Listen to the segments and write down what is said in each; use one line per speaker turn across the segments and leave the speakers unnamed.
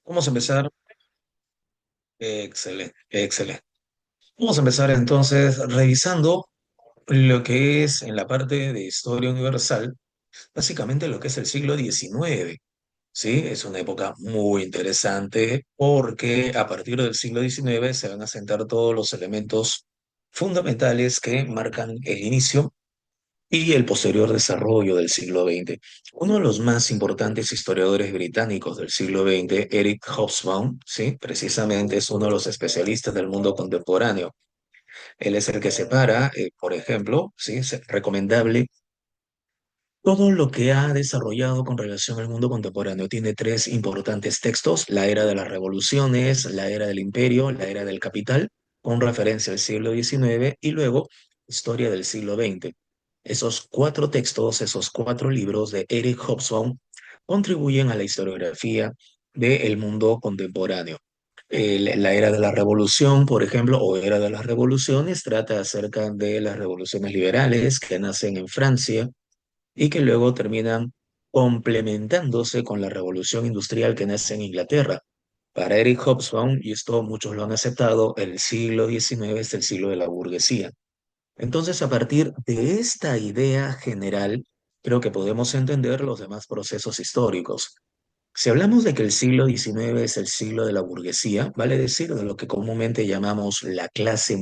Vamos a empezar. Excelente, excelente. Vamos a empezar entonces revisando lo que es en la parte de historia universal, básicamente lo que es el siglo XIX. ¿Sí? Es una época muy interesante porque a partir del siglo XIX se van a sentar todos los elementos fundamentales que marcan el inicio y el posterior desarrollo del siglo XX. Uno de los más importantes historiadores británicos del siglo XX, Eric Hobsbawm, ¿sí? Precisamente es uno de los especialistas del mundo contemporáneo. Él es el que separa, por ejemplo, ¿sí? Es recomendable todo lo que ha desarrollado con relación al mundo contemporáneo. Tiene tres importantes textos: la era de las revoluciones, la era del imperio, la era del capital, con referencia al siglo XIX, y luego historia del siglo XX. Esos cuatro textos, esos cuatro libros de Eric Hobsbawm contribuyen a la historiografía del mundo contemporáneo. La era de la revolución, por ejemplo, o era de las revoluciones, trata acerca de las revoluciones liberales que nacen en Francia y que luego terminan complementándose con la revolución industrial que nace en Inglaterra. Para Eric Hobsbawm, y esto muchos lo han aceptado, el siglo XIX es el siglo de la burguesía. Entonces, a partir de esta idea general, creo que podemos entender los demás procesos históricos. Si hablamos de que el siglo XIX es el siglo de la burguesía, vale decir de lo que comúnmente llamamos la clase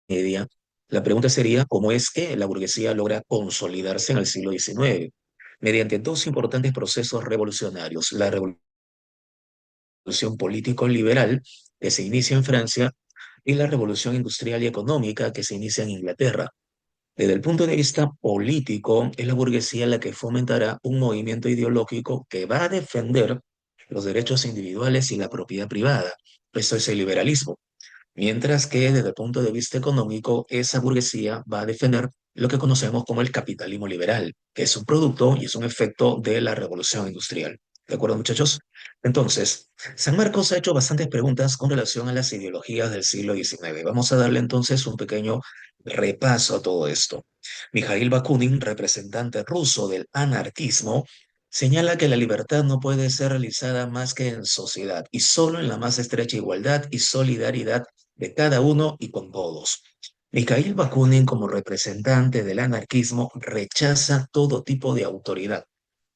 media. La pregunta sería, ¿cómo es que la burguesía logra consolidarse en el siglo XIX? Mediante dos importantes procesos revolucionarios: la revolución político-liberal, que se inicia en Francia, y la revolución industrial y económica, que se inicia en Inglaterra. Desde el punto de vista político, es la burguesía la que fomentará un movimiento ideológico que va a defender los derechos individuales y la propiedad privada. Esto es el liberalismo. Mientras que desde el punto de vista económico, esa burguesía va a defender lo que conocemos como el capitalismo liberal, que es un producto y es un efecto de la revolución industrial. ¿De acuerdo, muchachos? Entonces, San Marcos ha hecho bastantes preguntas con relación a las ideologías del siglo XIX. Vamos a darle entonces un pequeño repaso a todo esto. Mikhail Bakunin, representante ruso del anarquismo, señala que la libertad no puede ser realizada más que en sociedad y solo en la más estrecha igualdad y solidaridad de cada uno y con todos. Mikhail Bakunin, como representante del anarquismo, rechaza todo tipo de autoridad,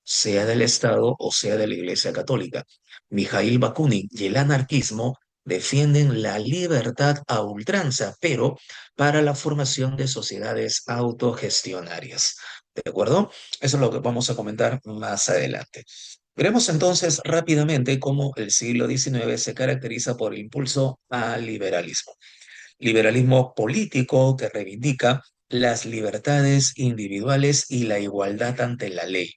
sea del Estado o sea de la Iglesia Católica. Mikhail Bakunin y el anarquismo defienden la libertad a ultranza, pero para la formación de sociedades autogestionarias. ¿De acuerdo? Eso es lo que vamos a comentar más adelante. Veremos entonces rápidamente cómo el siglo XIX se caracteriza por el impulso al liberalismo. Liberalismo político que reivindica las libertades individuales y la igualdad ante la ley.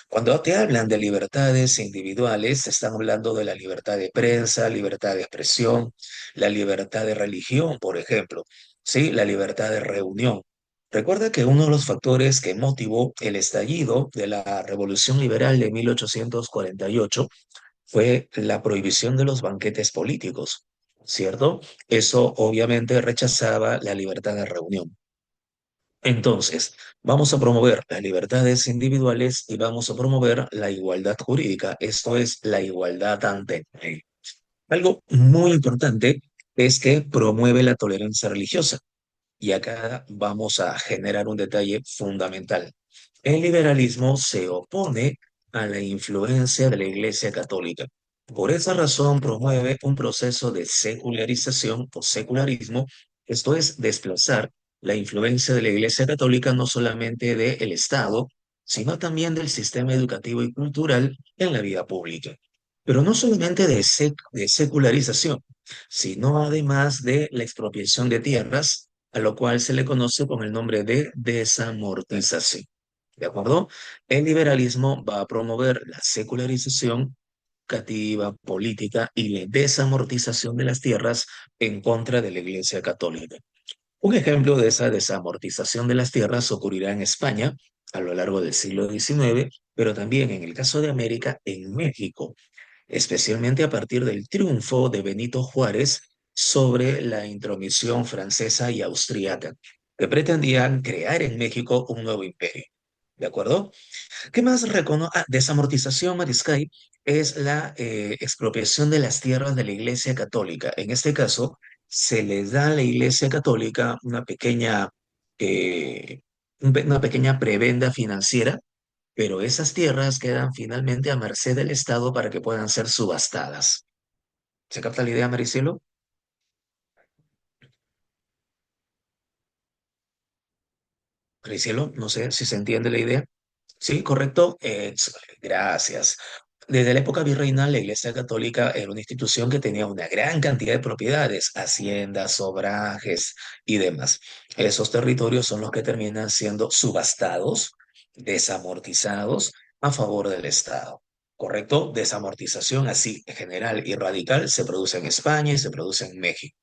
Cuando te hablan de libertades individuales, están hablando de la libertad de prensa, libertad de expresión, la libertad de religión, por ejemplo, ¿sí? La libertad de reunión. Recuerda que uno de los factores que motivó el estallido de la Revolución Liberal de 1848 fue la prohibición de los banquetes políticos, ¿cierto? Eso obviamente rechazaba la libertad de reunión. Entonces, vamos a promover las libertades individuales y vamos a promover la igualdad jurídica, esto es la igualdad ante la ley. Algo muy importante es que promueve la tolerancia religiosa. Y acá vamos a generar un detalle fundamental. El liberalismo se opone a la influencia de la Iglesia Católica. Por esa razón promueve un proceso de secularización o secularismo, esto es, desplazar la influencia de la Iglesia Católica no solamente del Estado, sino también del sistema educativo y cultural en la vida pública. Pero no solamente de secularización, sino además de la expropiación de tierras, a lo cual se le conoce con el nombre de desamortización. ¿De acuerdo? El liberalismo va a promover la secularización educativa, política y la desamortización de las tierras en contra de la Iglesia Católica. Un ejemplo de esa desamortización de las tierras ocurrirá en España a lo largo del siglo XIX, pero también en el caso de América, en México, especialmente a partir del triunfo de Benito Juárez sobre la intromisión francesa y austriaca, que pretendían crear en México un nuevo imperio. ¿De acuerdo? ¿Qué más reconoce? Ah, desamortización, Mariscal. es la expropiación de las tierras de la Iglesia Católica. En este caso, se les da a la Iglesia Católica eh, una pequeña prebenda financiera, pero esas tierras quedan finalmente a merced del Estado para que puedan ser subastadas. ¿Se capta la idea, Maricielo? Maricielo, no sé si se entiende la idea. Sí, correcto. Gracias. Desde la época virreinal, la Iglesia Católica era una institución que tenía una gran cantidad de propiedades, haciendas, obrajes y demás. Esos territorios son los que terminan siendo subastados, desamortizados a favor del Estado. ¿Correcto? Desamortización así general y radical se produce en España y se produce en México.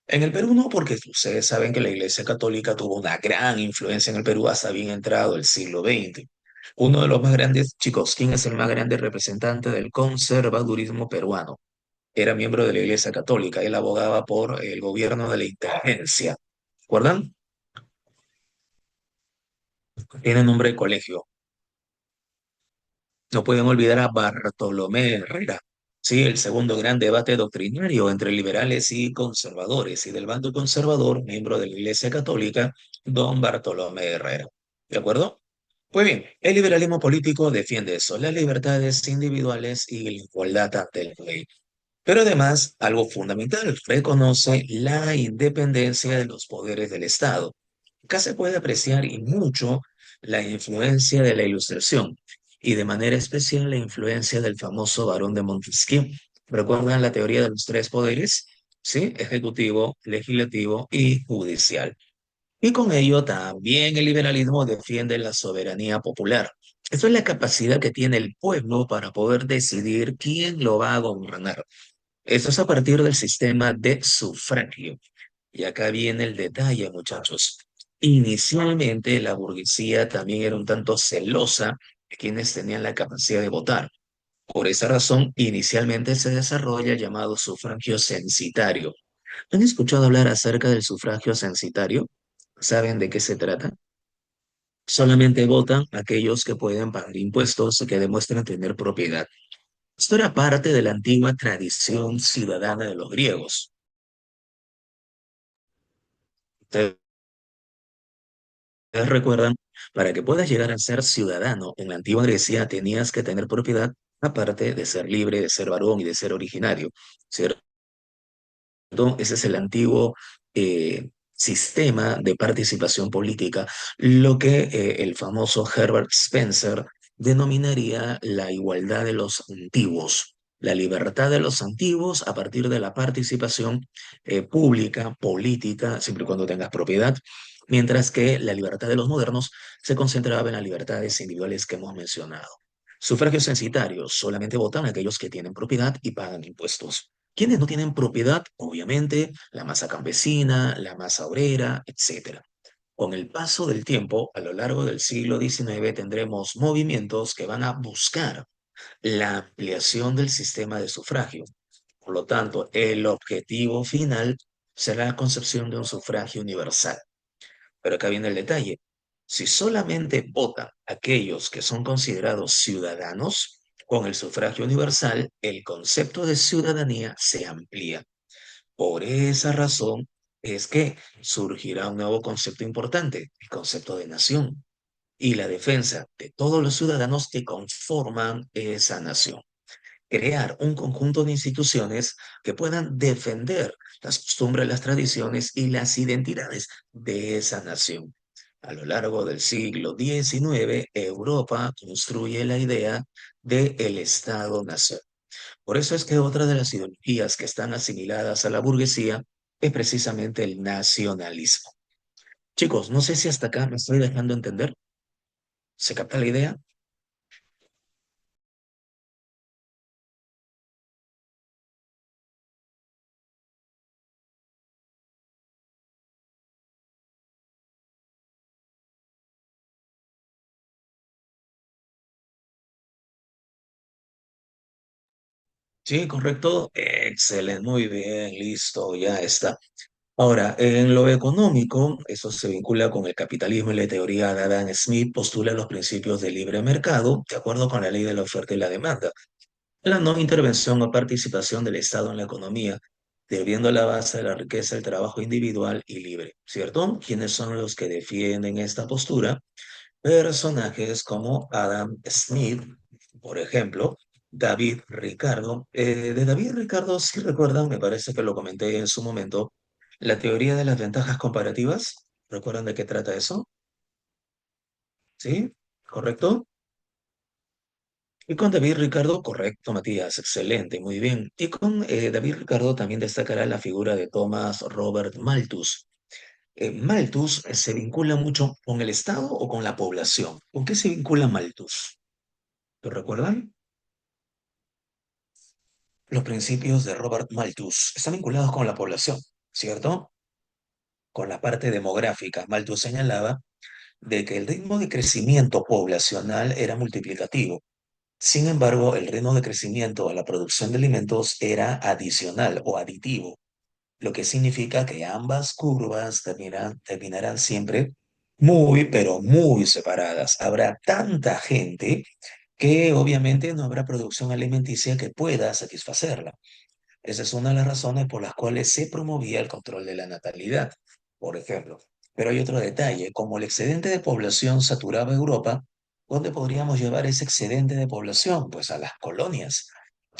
En el Perú no, porque ustedes saben que la Iglesia Católica tuvo una gran influencia en el Perú hasta bien entrado el siglo XX. Uno de los más grandes, chicos, ¿quién es el más grande representante del conservadurismo peruano? Era miembro de la Iglesia Católica. Él abogaba por el gobierno de la inteligencia. ¿Recuerdan? Tiene nombre de colegio. No pueden olvidar a Bartolomé Herrera. Sí, el segundo gran debate doctrinario entre liberales y conservadores, y del bando conservador, miembro de la Iglesia Católica, don Bartolomé Herrera. ¿De acuerdo? Pues bien, el liberalismo político defiende eso, las libertades individuales y la igualdad ante la ley. Pero además, algo fundamental, reconoce la independencia de los poderes del Estado. Acá se puede apreciar y mucho la influencia de la Ilustración y de manera especial la influencia del famoso Barón de Montesquieu. ¿Recuerdan la teoría de los tres poderes? ¿Sí? Ejecutivo, legislativo y judicial. Y con ello también el liberalismo defiende la soberanía popular. Esto es la capacidad que tiene el pueblo para poder decidir quién lo va a gobernar. Esto es a partir del sistema de sufragio. Y acá viene el detalle, muchachos. Inicialmente la burguesía también era un tanto celosa de quienes tenían la capacidad de votar. Por esa razón, inicialmente se desarrolla el llamado sufragio censitario. ¿Han escuchado hablar acerca del sufragio censitario? ¿Saben de qué se trata? Solamente votan aquellos que pueden pagar impuestos y que demuestran tener propiedad. Esto era parte de la antigua tradición ciudadana de los griegos. Ustedes recuerdan, para que puedas llegar a ser ciudadano en la antigua Grecia tenías que tener propiedad, aparte de ser libre, de ser varón y de ser originario. ¿Cierto? Ese es el antiguo sistema de participación política, lo que el famoso Herbert Spencer denominaría la igualdad de los antiguos, la libertad de los antiguos a partir de la participación pública, política, siempre y cuando tengas propiedad, mientras que la libertad de los modernos se concentraba en las libertades individuales que hemos mencionado. Sufragio censitario, solamente votan aquellos que tienen propiedad y pagan impuestos. Quienes no tienen propiedad, obviamente, la masa campesina, la masa obrera, etcétera. Con el paso del tiempo, a lo largo del siglo XIX, tendremos movimientos que van a buscar la ampliación del sistema de sufragio. Por lo tanto, el objetivo final será la concepción de un sufragio universal. Pero acá viene el detalle. Si solamente votan aquellos que son considerados ciudadanos, con el sufragio universal, el concepto de ciudadanía se amplía. Por esa razón es que surgirá un nuevo concepto importante, el concepto de nación, y la defensa de todos los ciudadanos que conforman esa nación. Crear un conjunto de instituciones que puedan defender las costumbres, las tradiciones y las identidades de esa nación. A lo largo del siglo XIX, Europa construye la idea del Estado-nación. Por eso es que otra de las ideologías que están asimiladas a la burguesía es precisamente el nacionalismo. Chicos, no sé si hasta acá me estoy dejando entender. ¿Se capta la idea? Sí, correcto. Excelente, muy bien, listo, ya está. Ahora, en lo económico, eso se vincula con el capitalismo y la teoría de Adam Smith postula los principios del libre mercado, de acuerdo con la ley de la oferta y la demanda. La no intervención o participación del Estado en la economía, debiendo a la base de la riqueza el trabajo individual y libre, ¿cierto? ¿Quiénes son los que defienden esta postura? Personajes como Adam Smith, por ejemplo, David Ricardo. De David Ricardo, si recuerdan, me parece que lo comenté en su momento, la teoría de las ventajas comparativas. ¿Recuerdan de qué trata eso? ¿Sí? ¿Correcto? Y con David Ricardo, correcto, Matías, excelente, muy bien. Y con David Ricardo también destacará la figura de Thomas Robert Malthus. Malthus se vincula mucho con el Estado o con la población. ¿Con qué se vincula Malthus? ¿Lo recuerdan? Los principios de Robert Malthus están vinculados con la población, ¿cierto? Con la parte demográfica. Malthus señalaba de que el ritmo de crecimiento poblacional era multiplicativo. Sin embargo, el ritmo de crecimiento a la producción de alimentos era adicional o aditivo, lo que significa que ambas curvas terminarán siempre muy, pero muy separadas. Habrá tanta gente que obviamente no habrá producción alimenticia que pueda satisfacerla. Esa es una de las razones por las cuales se promovía el control de la natalidad, por ejemplo. Pero hay otro detalle, como el excedente de población saturaba Europa, ¿dónde podríamos llevar ese excedente de población? Pues a las colonias.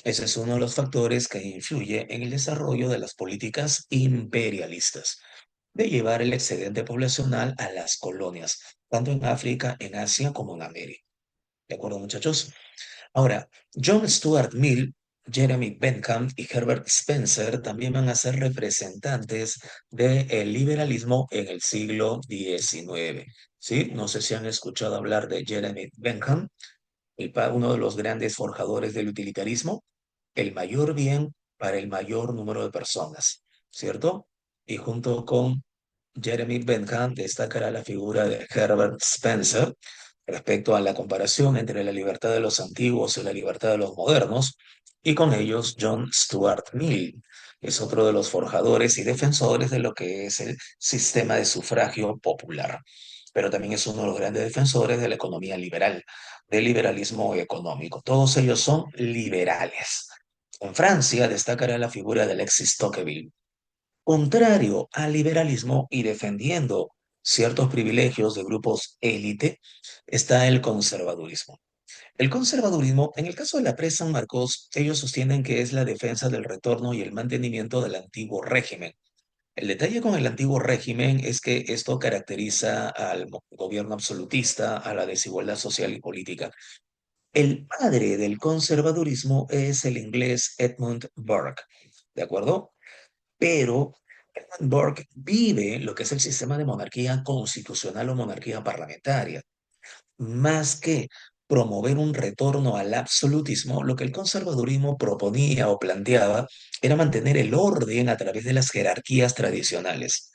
Ese es uno de los factores que influye en el desarrollo de las políticas imperialistas, de llevar el excedente poblacional a las colonias, tanto en África, en Asia como en América. ¿De acuerdo, muchachos? Ahora, John Stuart Mill, Jeremy Bentham y Herbert Spencer también van a ser representantes del liberalismo en el siglo XIX. ¿Sí? No sé si han escuchado hablar de Jeremy Bentham, uno de los grandes forjadores del utilitarismo, el mayor bien para el mayor número de personas, ¿cierto? Y junto con Jeremy Bentham destacará la figura de Herbert Spencer respecto a la comparación entre la libertad de los antiguos y la libertad de los modernos, y con ellos John Stuart Mill, que es otro de los forjadores y defensores de lo que es el sistema de sufragio popular, pero también es uno de los grandes defensores de la economía liberal, del liberalismo económico. Todos ellos son liberales. En Francia destacará la figura de Alexis Tocqueville, contrario al liberalismo y defendiendo ciertos privilegios de grupos élite, está el conservadurismo. El conservadurismo, en el caso de la Presa San Marcos, ellos sostienen que es la defensa del retorno y el mantenimiento del antiguo régimen. El detalle con el antiguo régimen es que esto caracteriza al gobierno absolutista, a la desigualdad social y política. El padre del conservadurismo es el inglés Edmund Burke, ¿de acuerdo? Pero Burke vive lo que es el sistema de monarquía constitucional o monarquía parlamentaria. Más que promover un retorno al absolutismo, lo que el conservadurismo proponía o planteaba era mantener el orden a través de las jerarquías tradicionales.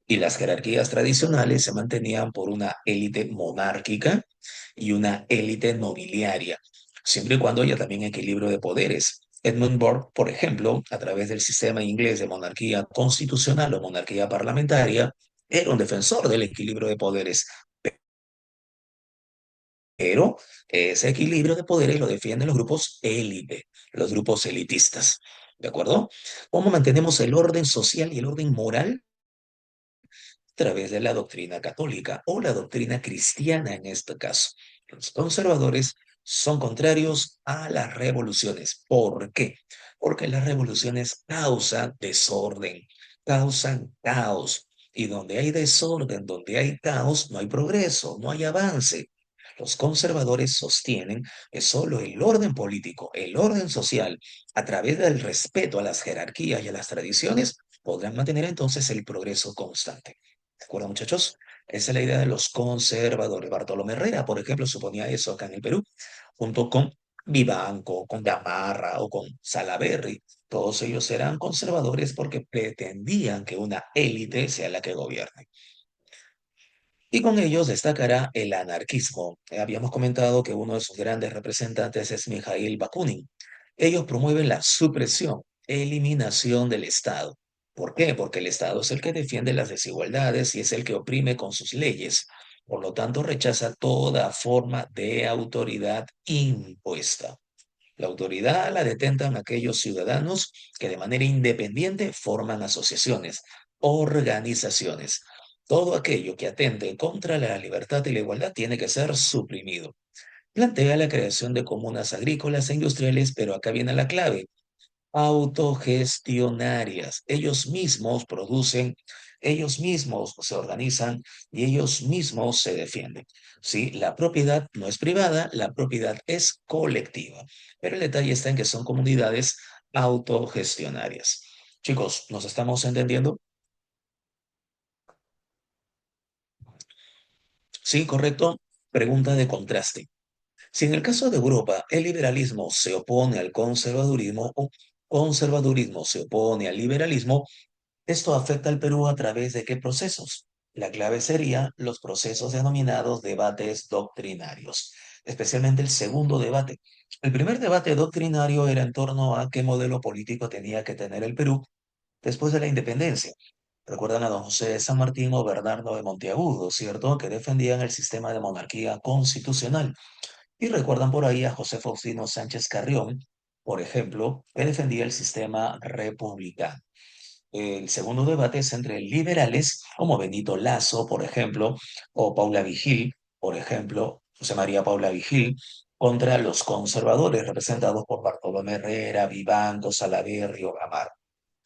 Y las jerarquías tradicionales se mantenían por una élite monárquica y una élite nobiliaria, siempre y cuando haya también equilibrio de poderes. Edmund Burke, por ejemplo, a través del sistema inglés de monarquía constitucional o monarquía parlamentaria, era un defensor del equilibrio de poderes, pero ese equilibrio de poderes lo defienden los grupos élite, los grupos elitistas. ¿De acuerdo? ¿Cómo mantenemos el orden social y el orden moral? A través de la doctrina católica o la doctrina cristiana en este caso. Los conservadores son contrarios a las revoluciones. ¿Por qué? Porque las revoluciones causan desorden, causan caos. Y donde hay desorden, donde hay caos, no hay progreso, no hay avance. Los conservadores sostienen que solo el orden político, el orden social, a través del respeto a las jerarquías y a las tradiciones, podrán mantener entonces el progreso constante. ¿De acuerdo, muchachos? Esa es la idea de los conservadores. Bartolomé Herrera, por ejemplo, suponía eso acá en el Perú, junto con Vivanco, con Gamarra o con Salaberry. Todos ellos eran conservadores porque pretendían que una élite sea la que gobierne. Y con ellos destacará el anarquismo. Habíamos comentado que uno de sus grandes representantes es Mikhail Bakunin. Ellos promueven la supresión, eliminación del Estado. ¿Por qué? Porque el Estado es el que defiende las desigualdades y es el que oprime con sus leyes. Por lo tanto, rechaza toda forma de autoridad impuesta. La autoridad la detentan aquellos ciudadanos que de manera independiente forman asociaciones, organizaciones. Todo aquello que atente contra la libertad y la igualdad tiene que ser suprimido. Plantea la creación de comunas agrícolas e industriales, pero acá viene la clave: autogestionarias. Ellos mismos producen, ellos mismos se organizan y ellos mismos se defienden. ¿Sí? La propiedad no es privada, la propiedad es colectiva. Pero el detalle está en que son comunidades autogestionarias. Chicos, ¿nos estamos entendiendo? Sí, correcto. Pregunta de contraste. Si en el caso de Europa el liberalismo se opone al conservadurismo o conservadurismo se opone al liberalismo, esto afecta al Perú a través de qué procesos. La clave sería los procesos denominados debates doctrinarios, especialmente el segundo debate. El primer debate doctrinario era en torno a qué modelo político tenía que tener el Perú después de la independencia. Recuerdan a don José de San Martín o Bernardo de Monteagudo, ¿cierto? Que defendían el sistema de monarquía constitucional. Y recuerdan por ahí a José Faustino Sánchez Carrión, por ejemplo, que defendía el sistema republicano. El segundo debate es entre liberales como Benito Lazo, por ejemplo, o Paula Vigil, por ejemplo, José María Paula Vigil, contra los conservadores representados por Bartolomé Herrera, Vivanco, Salaverry o Gamar.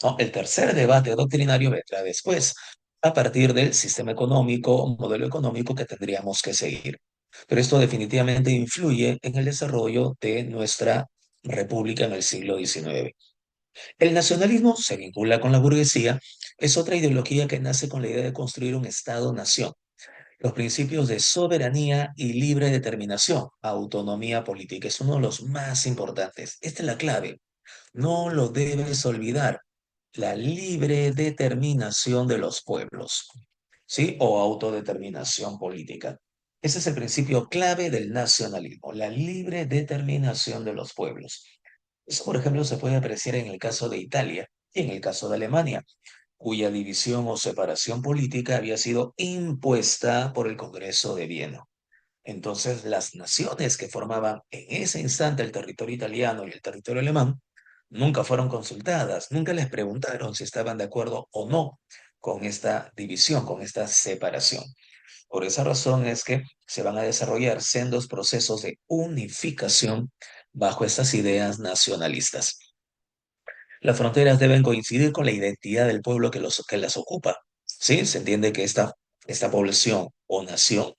¿No? El tercer debate doctrinario vendrá después, a partir del sistema económico, modelo económico que tendríamos que seguir. Pero esto definitivamente influye en el desarrollo de nuestra república en el siglo XIX. El nacionalismo se vincula con la burguesía, es otra ideología que nace con la idea de construir un Estado-nación. Los principios de soberanía y libre determinación, autonomía política, es uno de los más importantes. Esta es la clave. No lo debes olvidar. La libre determinación de los pueblos, ¿sí? O autodeterminación política. Ese es el principio clave del nacionalismo, la libre determinación de los pueblos. Eso, por ejemplo, se puede apreciar en el caso de Italia y en el caso de Alemania, cuya división o separación política había sido impuesta por el Congreso de Viena. Entonces, las naciones que formaban en ese instante el territorio italiano y el territorio alemán nunca fueron consultadas, nunca les preguntaron si estaban de acuerdo o no con esta división, con esta separación. Por esa razón es que se van a desarrollar sendos procesos de unificación bajo estas ideas nacionalistas. Las fronteras deben coincidir con la identidad del pueblo que las ocupa. ¿Sí? Se entiende que esta población o nación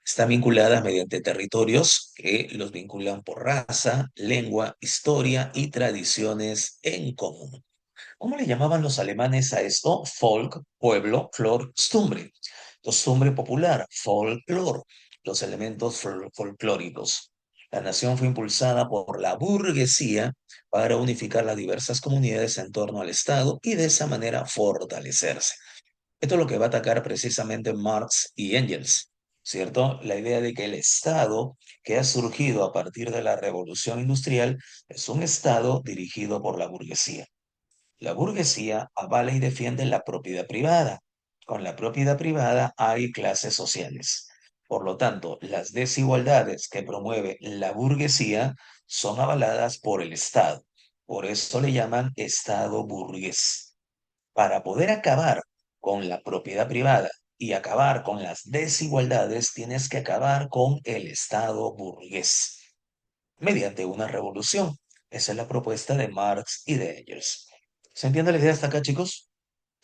está vinculada mediante territorios que los vinculan por raza, lengua, historia y tradiciones en común. ¿Cómo le llamaban los alemanes a esto? Folk, pueblo, flor, costumbre. Costumbre popular, folklore, los elementos folclóricos. La nación fue impulsada por la burguesía para unificar las diversas comunidades en torno al Estado y de esa manera fortalecerse. Esto es lo que va a atacar precisamente Marx y Engels, ¿cierto? La idea de que el Estado que ha surgido a partir de la revolución industrial es un Estado dirigido por la burguesía. La burguesía avala y defiende la propiedad privada. Con la propiedad privada hay clases sociales. Por lo tanto, las desigualdades que promueve la burguesía son avaladas por el Estado. Por eso le llaman Estado burgués. Para poder acabar con la propiedad privada y acabar con las desigualdades, tienes que acabar con el Estado burgués mediante una revolución. Esa es la propuesta de Marx y de Engels. ¿Se entiende la idea hasta acá, chicos?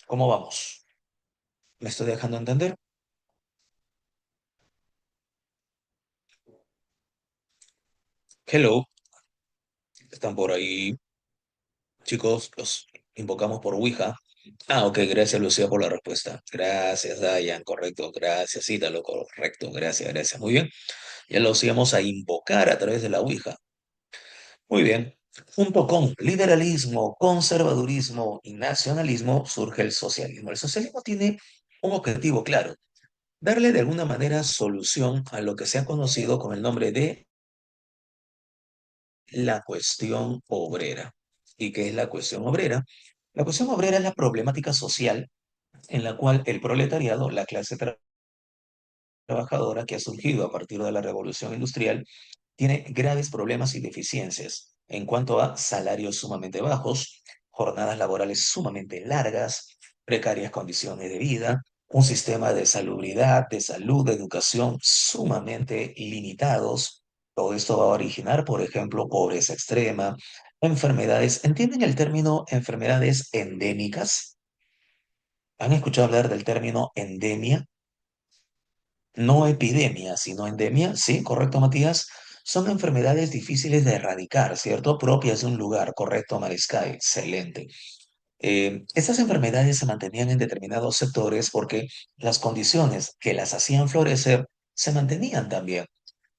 ¿Cómo vamos? ¿Me estoy dejando entender? Hello, ¿están por ahí, chicos? Los invocamos por Ouija. Ah, ok, gracias Lucía por la respuesta. Gracias, Dayan, correcto. Gracias, Ítalo, correcto. Gracias, gracias. Muy bien. Ya los íbamos a invocar a través de la Ouija. Muy bien. Junto con liberalismo, conservadurismo y nacionalismo surge el socialismo. El socialismo tiene un objetivo claro: darle de alguna manera solución a lo que se ha conocido con el nombre de la cuestión obrera. ¿Y qué es la cuestión obrera? La cuestión obrera es la problemática social en la cual el proletariado, la clase trabajadora que ha surgido a partir de la revolución industrial, tiene graves problemas y deficiencias en cuanto a salarios sumamente bajos, jornadas laborales sumamente largas, precarias condiciones de vida, un sistema de salubridad, de salud, de educación sumamente limitados. Todo esto va a originar, por ejemplo, pobreza extrema, enfermedades. ¿Entienden el término enfermedades endémicas? ¿Han escuchado hablar del término endemia? No epidemia, sino endemia. Sí, correcto, Matías. Son enfermedades difíciles de erradicar, ¿cierto? Propias de un lugar, correcto, Mariscal. Excelente. Estas enfermedades se mantenían en determinados sectores porque las condiciones que las hacían florecer se mantenían también.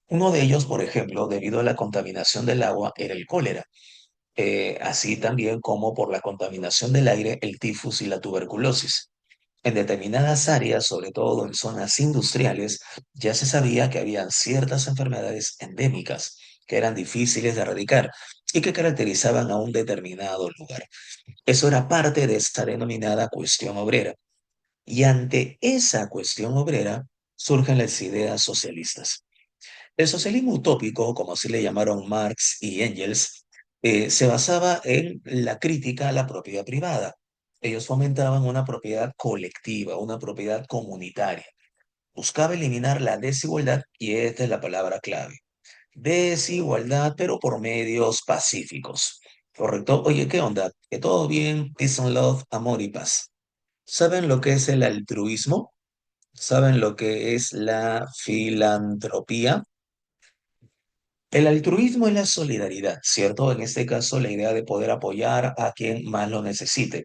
Uno de ellos, por ejemplo, debido a la contaminación del agua, era el cólera. Así también como por la contaminación del aire, el tifus y la tuberculosis. En determinadas áreas, sobre todo en zonas industriales, ya se sabía que habían ciertas enfermedades endémicas que eran difíciles de erradicar y que caracterizaban a un determinado lugar. Eso era parte de esta denominada cuestión obrera. Y ante esa cuestión obrera surgen las ideas socialistas. El socialismo utópico, como así le llamaron Marx y Engels, se basaba en la crítica a la propiedad privada. Ellos fomentaban una propiedad colectiva, una propiedad comunitaria. Buscaba eliminar la desigualdad y esta es la palabra clave. Desigualdad, pero por medios pacíficos. ¿Correcto? Oye, ¿qué onda? ¿Que todo bien? Peace and love, amor y paz. ¿Saben lo que es el altruismo? ¿Saben lo que es la filantropía? El altruismo es la solidaridad, ¿cierto? En este caso, la idea de poder apoyar a quien más lo necesite.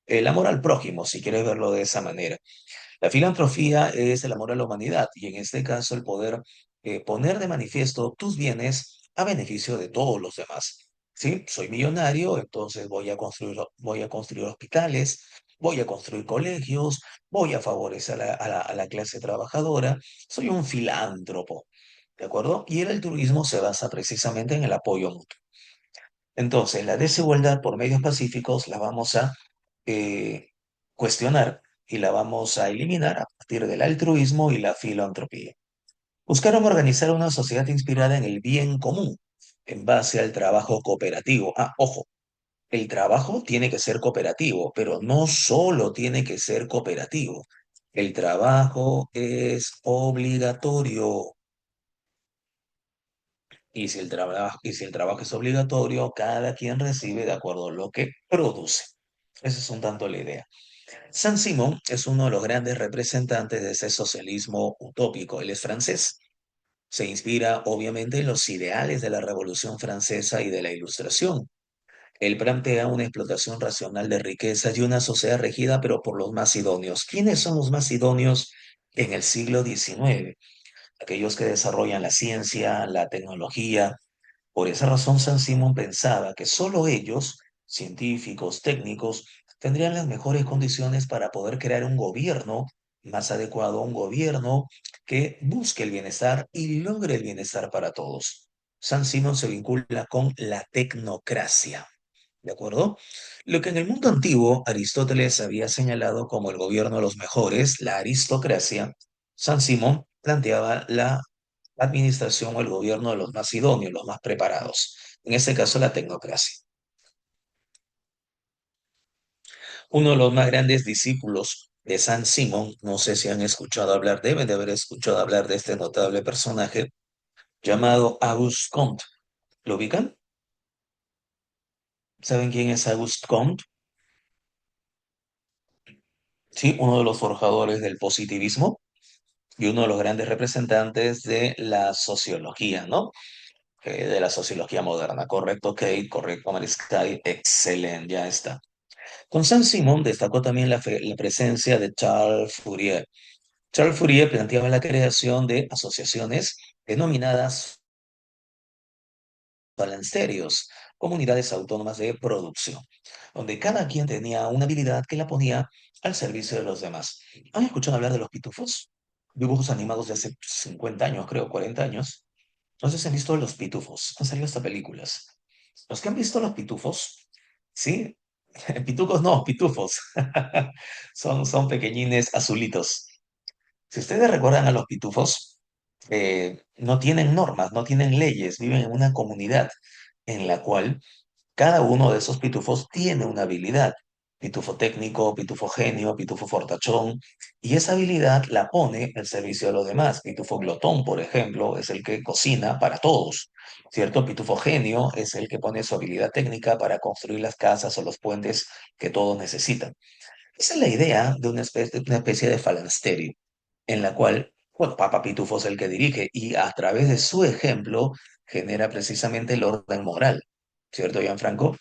El amor al prójimo, si quieres verlo de esa manera. La filantropía es el amor a la humanidad y en este caso el poder poner de manifiesto tus bienes a beneficio de todos los demás. ¿Sí? Soy millonario, entonces voy a construir hospitales, voy a construir colegios, voy a favorecer a la clase trabajadora. Soy un filántropo, ¿de acuerdo? Y el altruismo se basa precisamente en el apoyo mutuo. Entonces, la desigualdad por medios pacíficos la vamos a eh, cuestionar y la vamos a eliminar a partir del altruismo y la filantropía. Buscaron organizar una sociedad inspirada en el bien común, en base al trabajo cooperativo. Ah, ojo, el trabajo tiene que ser cooperativo, pero no solo tiene que ser cooperativo. El trabajo es obligatorio. Y si el trabajo es obligatorio, cada quien recibe de acuerdo a lo que produce. Esa es un tanto la idea. Saint-Simon es uno de los grandes representantes de ese socialismo utópico. Él es francés. Se inspira obviamente en los ideales de la Revolución Francesa y de la Ilustración. Él plantea una explotación racional de riquezas y una sociedad regida pero por los más idóneos. ¿Quiénes son los más idóneos en el siglo XIX? Aquellos que desarrollan la ciencia, la tecnología. Por esa razón, San Simón pensaba que solo ellos, científicos, técnicos, tendrían las mejores condiciones para poder crear un gobierno más adecuado, un gobierno que busque el bienestar y logre el bienestar para todos. San Simón se vincula con la tecnocracia, ¿de acuerdo? Lo que en el mundo antiguo Aristóteles había señalado como el gobierno de los mejores, la aristocracia, San Simón planteaba la administración o el gobierno de los más idóneos, los más preparados. En este caso, la tecnocracia. Uno de los más grandes discípulos de San Simón, no sé si han escuchado hablar, deben de haber escuchado hablar de este notable personaje llamado Auguste Comte. ¿Lo ubican? ¿Saben quién es Auguste Comte? Sí, uno de los forjadores del positivismo y uno de los grandes representantes de la sociología, ¿no? De la sociología moderna. Correcto, Kate, correcto, Mariscal, excelente, ya está. Con Saint-Simon destacó también la presencia de Charles Fourier. Charles Fourier planteaba la creación de asociaciones denominadas balancerios, comunidades autónomas de producción, donde cada quien tenía una habilidad que la ponía al servicio de los demás. ¿Han escuchado hablar de los pitufos? Dibujos animados de hace 50 años, creo, 40 años. No sé si han visto Los Pitufos. Han salido hasta películas. Los que han visto Los Pitufos, ¿sí? Pitucos no, pitufos. Son pequeñines azulitos. Si ustedes recuerdan a los pitufos, no tienen normas, no tienen leyes, viven en una comunidad en la cual cada uno de esos pitufos tiene una habilidad. Pitufo técnico, pitufo genio, pitufo fortachón, y esa habilidad la pone al servicio de los demás. Pitufo glotón, por ejemplo, es el que cocina para todos, ¿cierto? Pitufo genio es el que pone su habilidad técnica para construir las casas o los puentes que todos necesitan. Esa es la idea de una especie de falansterio, en la cual, bueno, Papa Pitufo es el que dirige y a través de su ejemplo genera precisamente el orden moral, ¿cierto, Gianfranco?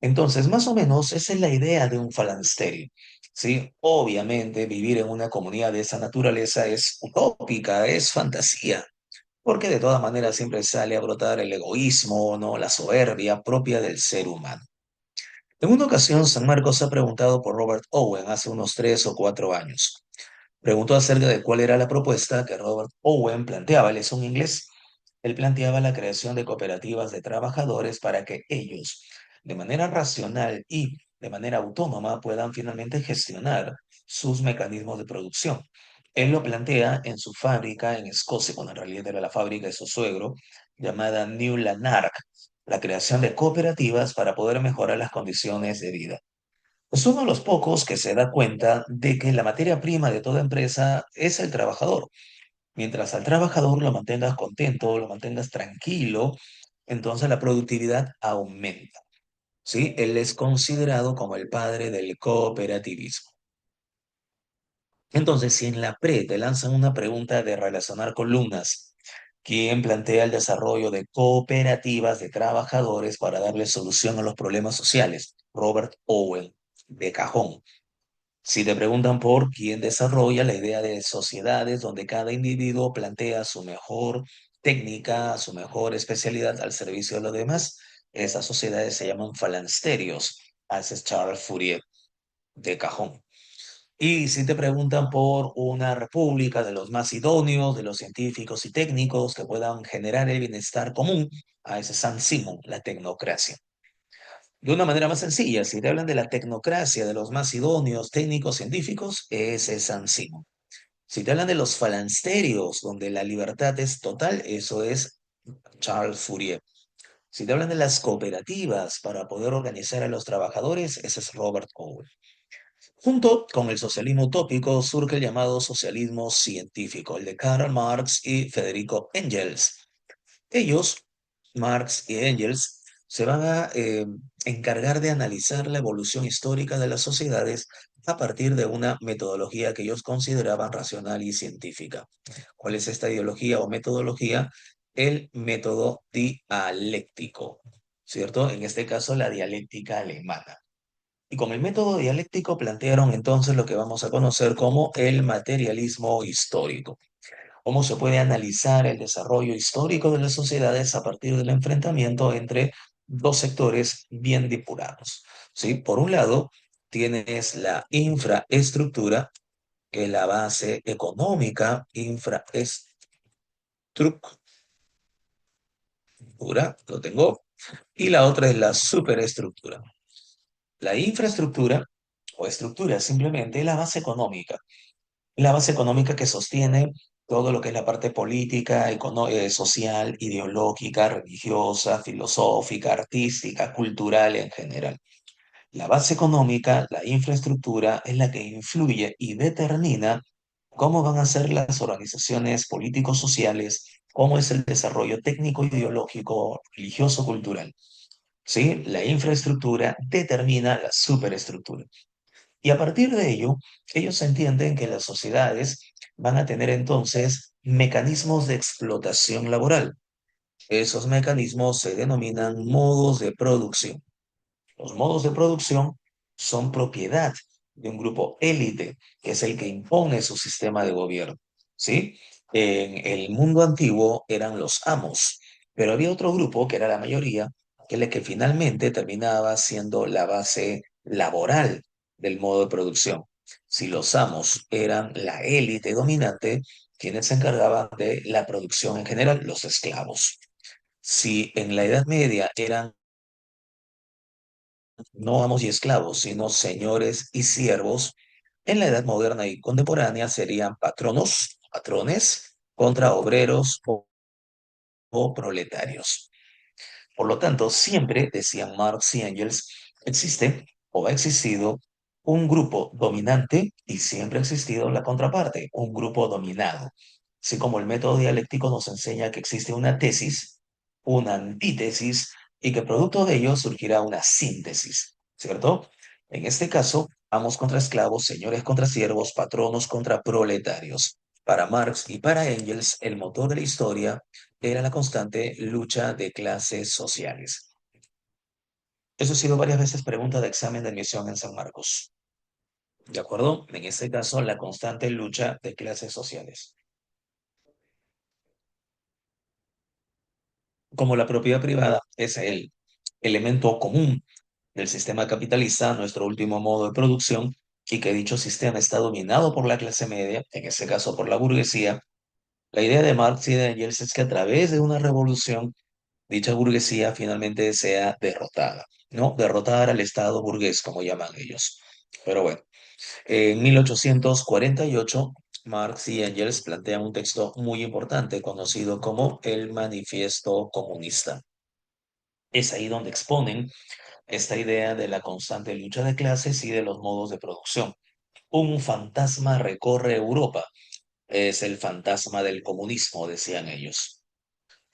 Entonces, más o menos, esa es la idea de un falansterio, ¿sí? Obviamente, vivir en una comunidad de esa naturaleza es utópica, es fantasía, porque de todas maneras siempre sale a brotar el egoísmo, ¿no? La soberbia propia del ser humano. En una ocasión, San Marcos ha preguntado por Robert Owen hace unos 3 o 4 años. Preguntó acerca de cuál era la propuesta que Robert Owen planteaba. Él es un inglés. Él planteaba la creación de cooperativas de trabajadores para que ellos, de manera racional y de manera autónoma, puedan finalmente gestionar sus mecanismos de producción. Él lo plantea en su fábrica en Escocia, cuando en realidad era la fábrica de su suegro, llamada New Lanark, la creación de cooperativas para poder mejorar las condiciones de vida. Es uno de los pocos que se da cuenta de que la materia prima de toda empresa es el trabajador. Mientras al trabajador lo mantengas contento, lo mantengas tranquilo, entonces la productividad aumenta. ¿Sí? Él es considerado como el padre del cooperativismo. Entonces, si en la pre te lanzan una pregunta de relacionar columnas, ¿quién plantea el desarrollo de cooperativas de trabajadores para darle solución a los problemas sociales? Robert Owen, de cajón. Si te preguntan por quién desarrolla la idea de sociedades donde cada individuo plantea su mejor técnica, su mejor especialidad al servicio de los demás, esas sociedades se llaman falansterios. Haces Charles Fourier de cajón. Y si te preguntan por una república de los más idóneos, de los científicos y técnicos que puedan generar el bienestar común, a ese San Simón, la tecnocracia. De una manera más sencilla, si te hablan de la tecnocracia, de los más idóneos, técnicos, científicos, ese es San Simón. Si te hablan de los falansterios, donde la libertad es total, eso es Charles Fourier. Si te hablan de las cooperativas para poder organizar a los trabajadores, ese es Robert Owen. Junto con el socialismo utópico surge el llamado socialismo científico, el de Karl Marx y Federico Engels. Ellos, Marx y Engels, se van a encargar de analizar la evolución histórica de las sociedades a partir de una metodología que ellos consideraban racional y científica. ¿Cuál es esta ideología o metodología? El método dialéctico, ¿cierto? En este caso, la dialéctica alemana. Y con el método dialéctico plantearon entonces lo que vamos a conocer como el materialismo histórico. Cómo se puede analizar el desarrollo histórico de las sociedades a partir del enfrentamiento entre dos sectores bien depurados. ¿Sí? Por un lado, tienes la infraestructura, que es la base económica, lo tengo, y la otra es la superestructura. La infraestructura o estructura simplemente es la base económica que sostiene todo lo que es la parte política, social, ideológica, religiosa, filosófica, artística, cultural en general. La base económica, la infraestructura, es la que influye y determina cómo van a ser las organizaciones políticos-sociales, cómo es el desarrollo técnico, ideológico, religioso, cultural. ¿Sí? La infraestructura determina la superestructura. Y a partir de ello, ellos entienden que las sociedades van a tener entonces mecanismos de explotación laboral. Esos mecanismos se denominan modos de producción. Los modos de producción son propiedad de un grupo élite, que es el que impone su sistema de gobierno. ¿Sí? En el mundo antiguo eran los amos, pero había otro grupo, que era la mayoría, que es el que finalmente terminaba siendo la base laboral del modo de producción. Si los amos eran la élite dominante, quienes se encargaban de la producción en general, los esclavos. Si en la Edad Media eran no amos y esclavos, sino señores y siervos, en la edad moderna y contemporánea serían patronos, patrones, contra obreros o proletarios. Por lo tanto, siempre, decían Marx y Engels, existe o ha existido un grupo dominante y siempre ha existido la contraparte, un grupo dominado. Así como el método dialéctico nos enseña que existe una tesis, una antítesis y que producto de ello surgirá una síntesis, ¿cierto? En este caso, amos contra esclavos, señores contra siervos, patronos contra proletarios. Para Marx y para Engels, el motor de la historia era la constante lucha de clases sociales. Eso ha sido varias veces pregunta de examen de admisión en San Marcos. ¿De acuerdo? En este caso, la constante lucha de clases sociales. Como la propiedad privada es el elemento común del sistema capitalista, nuestro último modo de producción, y que dicho sistema está dominado por la clase media, en este caso por la burguesía, la idea de Marx y de Engels es que a través de una revolución dicha burguesía finalmente sea derrotada, ¿no? Derrotar al Estado burgués, como llaman ellos. Pero bueno, en 1848, Marx y Engels plantean un texto muy importante conocido como el Manifiesto Comunista. Es ahí donde exponen esta idea de la constante lucha de clases y de los modos de producción. Un fantasma recorre Europa. Es el fantasma del comunismo, decían ellos.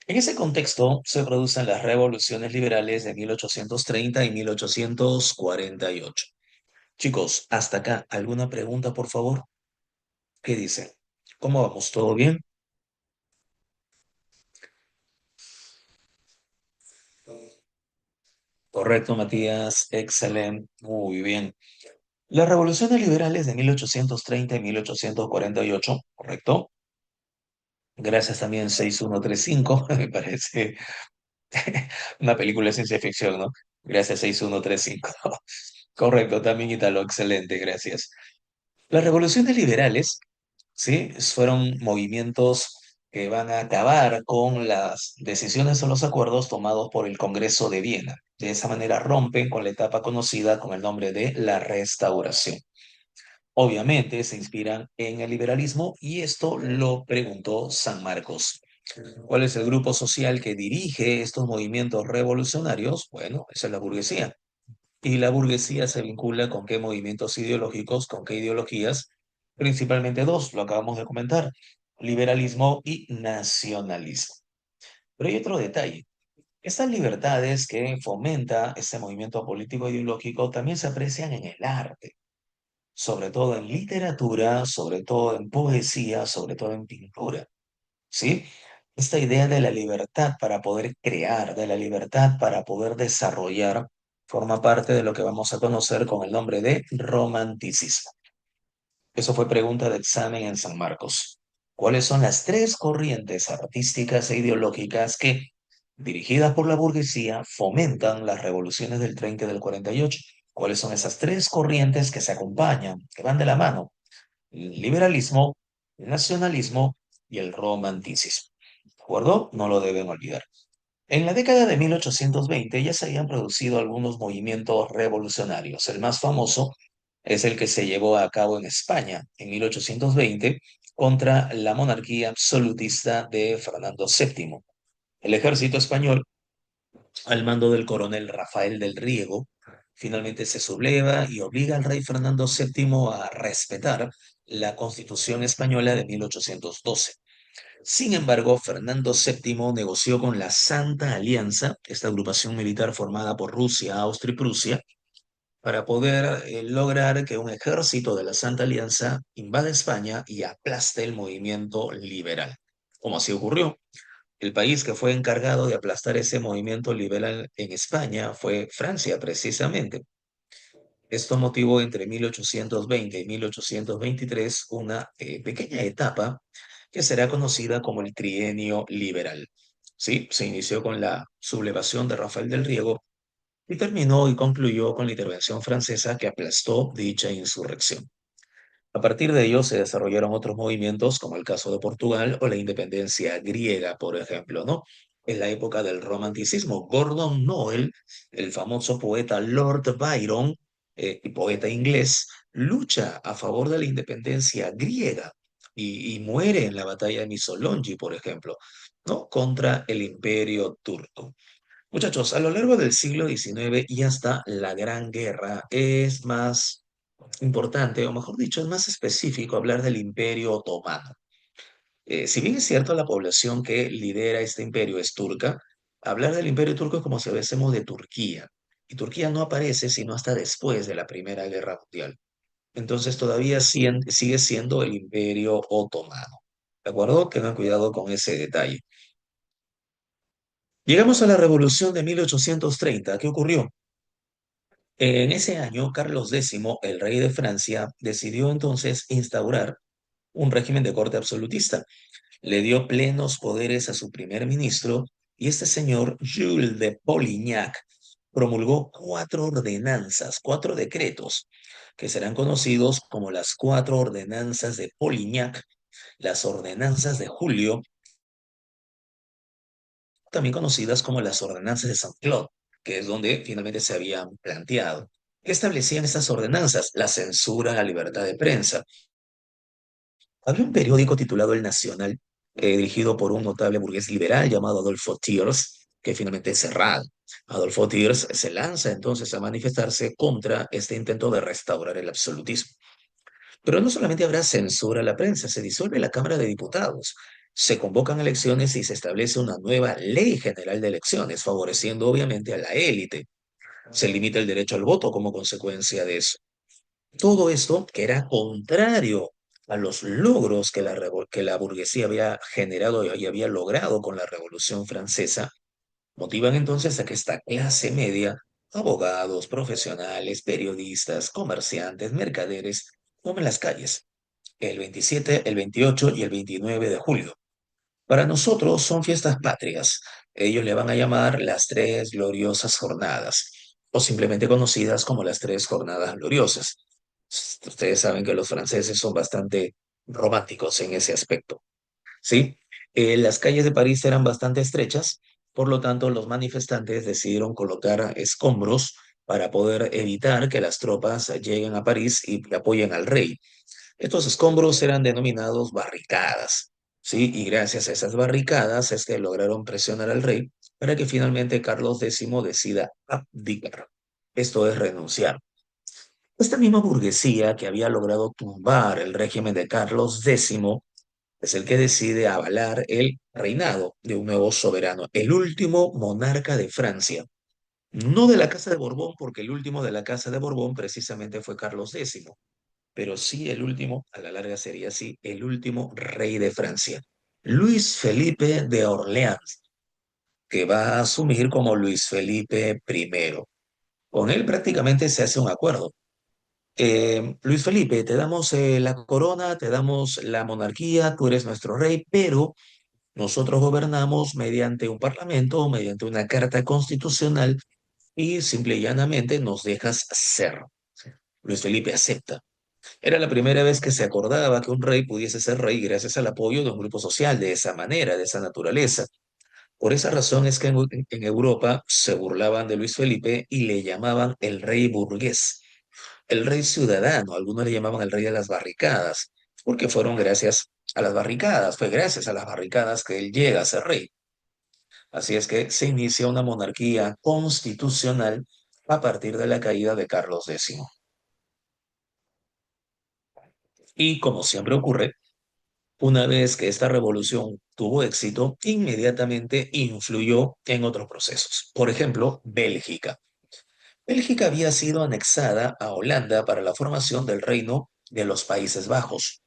En ese contexto se producen las revoluciones liberales de 1830 y 1848. Chicos, hasta acá, ¿alguna pregunta, por favor? ¿Qué dicen? ¿Cómo vamos? ¿Todo bien? Correcto, Matías. Excelente. Muy bien. Las revoluciones liberales de 1830 y 1848, ¿correcto? Gracias también 6135, me parece una película de ciencia ficción, ¿no? Gracias 6135. Correcto, también Italo, excelente, gracias. Las revoluciones liberales, ¿sí? Fueron movimientos que van a acabar con las decisiones o los acuerdos tomados por el Congreso de Viena. De esa manera rompen con la etapa conocida con el nombre de la Restauración. Obviamente se inspiran en el liberalismo y esto lo preguntó San Marcos. ¿Cuál es el grupo social que dirige estos movimientos revolucionarios? Bueno, esa es la burguesía. ¿Y la burguesía se vincula con qué movimientos ideológicos, con qué ideologías? Principalmente dos, lo acabamos de comentar, liberalismo y nacionalismo. Pero hay otro detalle. Estas libertades que fomenta este movimiento político ideológico también se aprecian en el arte, sobre todo en literatura, sobre todo en poesía, sobre todo en pintura. ¿Sí? Esta idea de la libertad para poder crear, de la libertad para poder desarrollar, forma parte de lo que vamos a conocer con el nombre de romanticismo. Eso fue pregunta de examen en San Marcos. ¿Cuáles son las tres corrientes artísticas e ideológicas que, dirigidas por la burguesía, fomentan las revoluciones del 30 y del 48? ¿Cuáles son esas tres corrientes que se acompañan, que van de la mano? El liberalismo, el nacionalismo y el romanticismo. ¿De acuerdo? No lo deben olvidar. En la década de 1820 ya se habían producido algunos movimientos revolucionarios. El más famoso es el que se llevó a cabo en España en 1820 contra la monarquía absolutista de Fernando VII. El ejército español, al mando del coronel Rafael del Riego, finalmente se subleva y obliga al rey Fernando VII a respetar la Constitución española de 1812. Sin embargo, Fernando VII negoció con la Santa Alianza, esta agrupación militar formada por Rusia, Austria y Prusia, para poder lograr que un ejército de la Santa Alianza invada España y aplaste el movimiento liberal. Como así ocurrió, el país que fue encargado de aplastar ese movimiento liberal en España fue Francia, precisamente. Esto motivó entre 1820 y 1823 una pequeña etapa que será conocida como el Trienio Liberal. Sí, se inició con la sublevación de Rafael del Riego y terminó y concluyó con la intervención francesa que aplastó dicha insurrección. A partir de ello se desarrollaron otros movimientos, como el caso de Portugal o la independencia griega, por ejemplo, ¿no? En la época del romanticismo, Gordon Noel, el famoso poeta Lord Byron, y poeta inglés, lucha a favor de la independencia griega. y muere en la batalla de Missolonghi, por ejemplo, ¿no? Contra el Imperio Turco. Muchachos, a lo largo del siglo XIX y hasta la Gran Guerra es más importante, o mejor dicho, es más específico hablar del Imperio Otomano. Si bien es cierto la población que lidera este imperio es turca, hablar del Imperio Turco es como si hablásemos de Turquía. Y Turquía no aparece sino hasta después de la Primera Guerra Mundial. Entonces todavía sigue siendo el Imperio Otomano. ¿De acuerdo? Tengan cuidado con ese detalle. Llegamos a la Revolución de 1830. ¿Qué ocurrió? En ese año, Carlos X, el rey de Francia, decidió entonces instaurar un régimen de corte absolutista. Le dio plenos poderes a su primer ministro y este señor, Jules de Polignac, promulgó cuatro ordenanzas, cuatro decretos, que serán conocidos como las cuatro ordenanzas de Polignac, las ordenanzas de Julio, también conocidas como las ordenanzas de Saint-Claude, que es donde finalmente se habían planteado. ¿Qué establecían estas ordenanzas? La censura a la libertad de prensa. Había un periódico titulado El Nacional, dirigido por un notable burgués liberal llamado Adolfo Thiers, que finalmente es cerrado. Adolfo Thiers se lanza entonces a manifestarse contra este intento de restaurar el absolutismo. Pero no solamente habrá censura a la prensa, se disuelve la Cámara de Diputados, se convocan elecciones y se establece una nueva ley general de elecciones, favoreciendo obviamente a la élite. Se limita el derecho al voto como consecuencia de eso. Todo esto, que era contrario a los logros que que la burguesía había generado y había logrado con la Revolución Francesa, motivan entonces a que esta clase media, abogados, profesionales, periodistas, comerciantes, mercaderes, tomen las calles el 27, el 28 y el 29 de julio. Para nosotros son fiestas patrias. Ellos le van a llamar las tres gloriosas jornadas, o simplemente conocidas como las tres jornadas gloriosas. Ustedes saben que los franceses son bastante románticos en ese aspecto, ¿sí? Las calles de París eran bastante estrechas, por lo tanto los manifestantes decidieron colocar escombros para poder evitar que las tropas lleguen a París y apoyen al rey. Estos escombros eran denominados barricadas, ¿sí? Y gracias a esas barricadas es que lograron presionar al rey para que finalmente Carlos X decida abdicar. Esto es renunciar. Esta misma burguesía que había logrado tumbar el régimen de Carlos X es el que decide avalar el reinado de un nuevo soberano, el último monarca de Francia. No de la Casa de Borbón, porque el último de la Casa de Borbón precisamente fue Carlos X, pero sí el último, a la larga sería así, el último rey de Francia, Luis Felipe de Orleans, que va a asumir como Luis Felipe I. Con él prácticamente se hace un acuerdo. Luis Felipe, te damos la corona, te damos la monarquía, tú eres nuestro rey, pero nosotros gobernamos mediante un parlamento, mediante una carta constitucional y simple y llanamente nos dejas ser. Luis Felipe acepta. Era la primera vez que se acordaba que un rey pudiese ser rey gracias al apoyo de un grupo social de esa manera, de esa naturaleza. Por esa razón es que en Europa se burlaban de Luis Felipe y le llamaban el rey burgués, el rey ciudadano, algunos le llamaban el rey de las barricadas, porque fueron gracias a las barricadas, fue gracias a las barricadas que él llega a ser rey. Así es que se inicia una monarquía constitucional a partir de la caída de Carlos X. Y como siempre ocurre, una vez que esta revolución tuvo éxito, inmediatamente influyó en otros procesos. Por ejemplo, Bélgica. Bélgica había sido anexada a Holanda para la formación del Reino de los Países Bajos.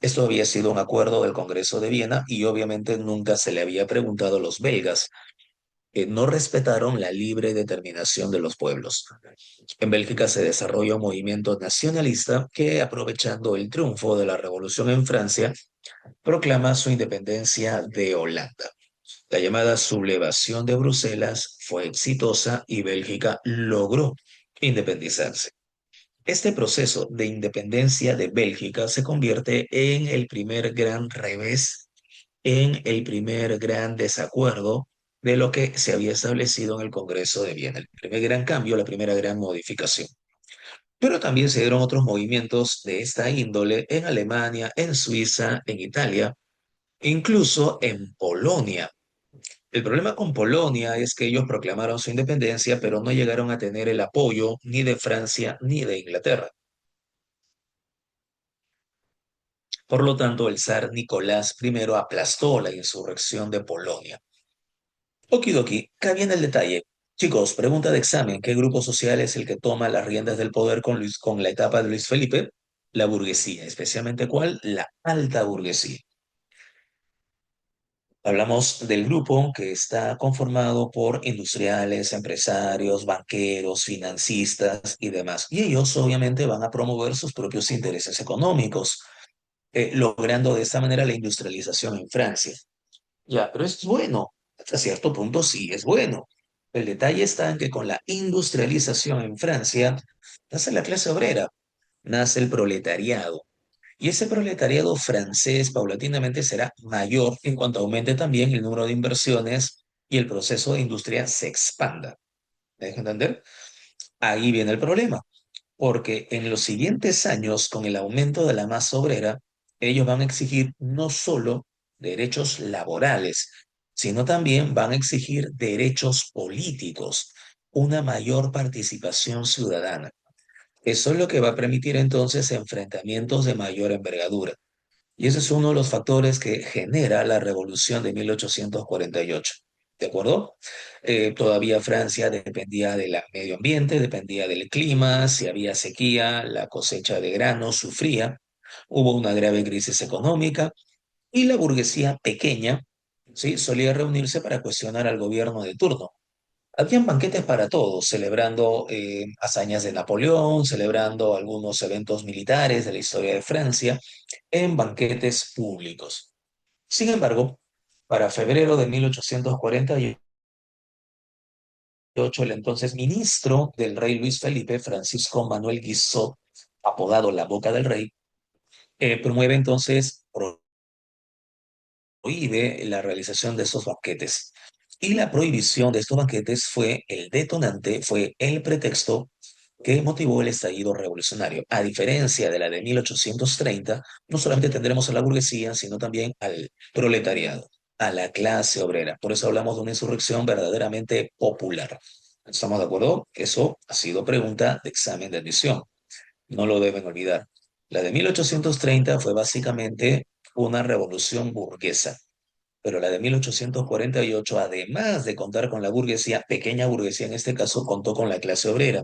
Esto había sido un acuerdo del Congreso de Viena y obviamente nunca se le había preguntado a los belgas, que no respetaron la libre determinación de los pueblos. En Bélgica se desarrolla un movimiento nacionalista que, aprovechando el triunfo de la revolución en Francia, proclama su independencia de Holanda. La llamada sublevación de Bruselas fue exitosa y Bélgica logró independizarse. Este proceso de independencia de Bélgica se convierte en el primer gran revés, en el primer gran desacuerdo de lo que se había establecido en el Congreso de Viena. El primer gran cambio, la primera gran modificación. Pero también se dieron otros movimientos de esta índole en Alemania, en Suiza, en Italia, incluso en Polonia. El problema con Polonia es que ellos proclamaron su independencia, pero no llegaron a tener el apoyo ni de Francia ni de Inglaterra. Por lo tanto, el zar Nicolás I aplastó la insurrección de Polonia. Okidoki, acá viene el detalle. Chicos, pregunta de examen. ¿Qué grupo social es el que toma las riendas del poder con la etapa de Luis Felipe? La burguesía, especialmente ¿cuál? La alta burguesía. Hablamos del grupo que está conformado por industriales, empresarios, banqueros, financistas y demás. Y ellos obviamente van a promover sus propios intereses económicos, logrando de esta manera la industrialización en Francia. Ya, pero es bueno. Hasta cierto punto sí es bueno. El detalle está en que con la industrialización en Francia nace la clase obrera, nace el proletariado. Y ese proletariado francés paulatinamente será mayor en cuanto aumente también el número de inversiones y el proceso de industria se expanda. ¿Me dejo entender? Ahí viene el problema, porque en los siguientes años, con el aumento de la masa obrera, ellos van a exigir no solo derechos laborales, sino también van a exigir derechos políticos, una mayor participación ciudadana. Eso es lo que va a permitir entonces enfrentamientos de mayor envergadura. Y ese es uno de los factores que genera la revolución de 1848. ¿De acuerdo? Todavía Francia dependía del medio ambiente, dependía del clima, si había sequía, la cosecha de grano sufría, hubo una grave crisis económica y la burguesía pequeña, ¿sí? Solía reunirse para cuestionar al gobierno de turno. Habían banquetes para todos, celebrando hazañas de Napoleón, celebrando algunos eventos militares de la historia de Francia en banquetes públicos. Sin embargo, para febrero de 1848, el entonces ministro del rey Luis Felipe, Francisco Manuel Guizot, apodado la Boca del Rey, promueve entonces, prohíbe la realización de estos banquetes. Y la prohibición de estos banquetes fue el detonante, fue el pretexto que motivó el estallido revolucionario. A diferencia de la de 1830, no solamente tendremos a la burguesía, sino también al proletariado, a la clase obrera. Por eso hablamos de una insurrección verdaderamente popular. ¿Estamos de acuerdo? Eso ha sido pregunta de examen de admisión. No lo deben olvidar. La de 1830 fue básicamente una revolución burguesa, pero la de 1848, además de contar con la burguesía, pequeña burguesía en este caso, contó con la clase obrera,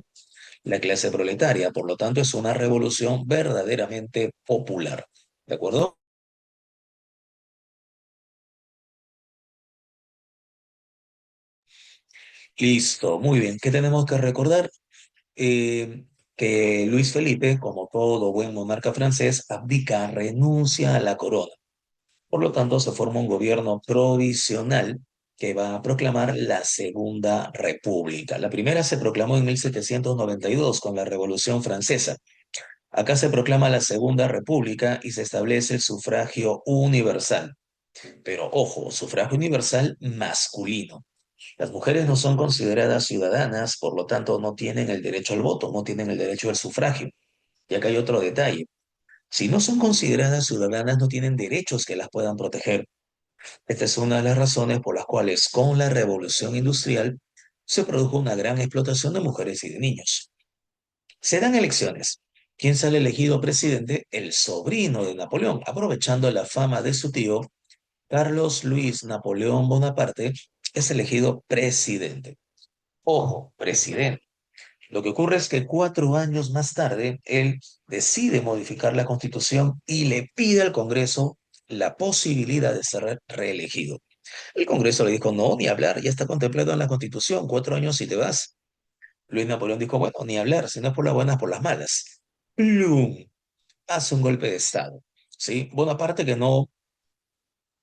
la clase proletaria. Por lo tanto, es una revolución verdaderamente popular. ¿De acuerdo? Listo, muy bien. ¿Qué tenemos que recordar? Que Luis Felipe, como todo buen monarca francés, abdica, renuncia a la corona. Por lo tanto, se forma un gobierno provisional que va a proclamar la Segunda República. La primera se proclamó en 1792 con la Revolución Francesa. Acá se proclama la Segunda República y se establece el sufragio universal. Pero ojo, sufragio universal masculino. Las mujeres no son consideradas ciudadanas, por lo tanto no tienen el derecho al voto, no tienen el derecho al sufragio. Y acá hay otro detalle. Si no son consideradas ciudadanas, no tienen derechos que las puedan proteger. Esta es una de las razones por las cuales con la revolución industrial se produjo una gran explotación de mujeres y de niños. Se dan elecciones. ¿Quién sale elegido presidente? El sobrino de Napoleón, aprovechando la fama de su tío, Carlos Luis Napoleón Bonaparte, es elegido presidente. Ojo, presidente. Lo que ocurre es que 4 años más tarde, él decide modificar la constitución y le pide al Congreso la posibilidad de ser reelegido. El Congreso le dijo, no, ni hablar, ya está contemplado en la Constitución, 4 años y te vas. Luis Napoleón dijo, bueno, ni hablar, si no es por las buenas, por las malas. ¡Plum! Hace un golpe de Estado. ¿Sí? Bonaparte que no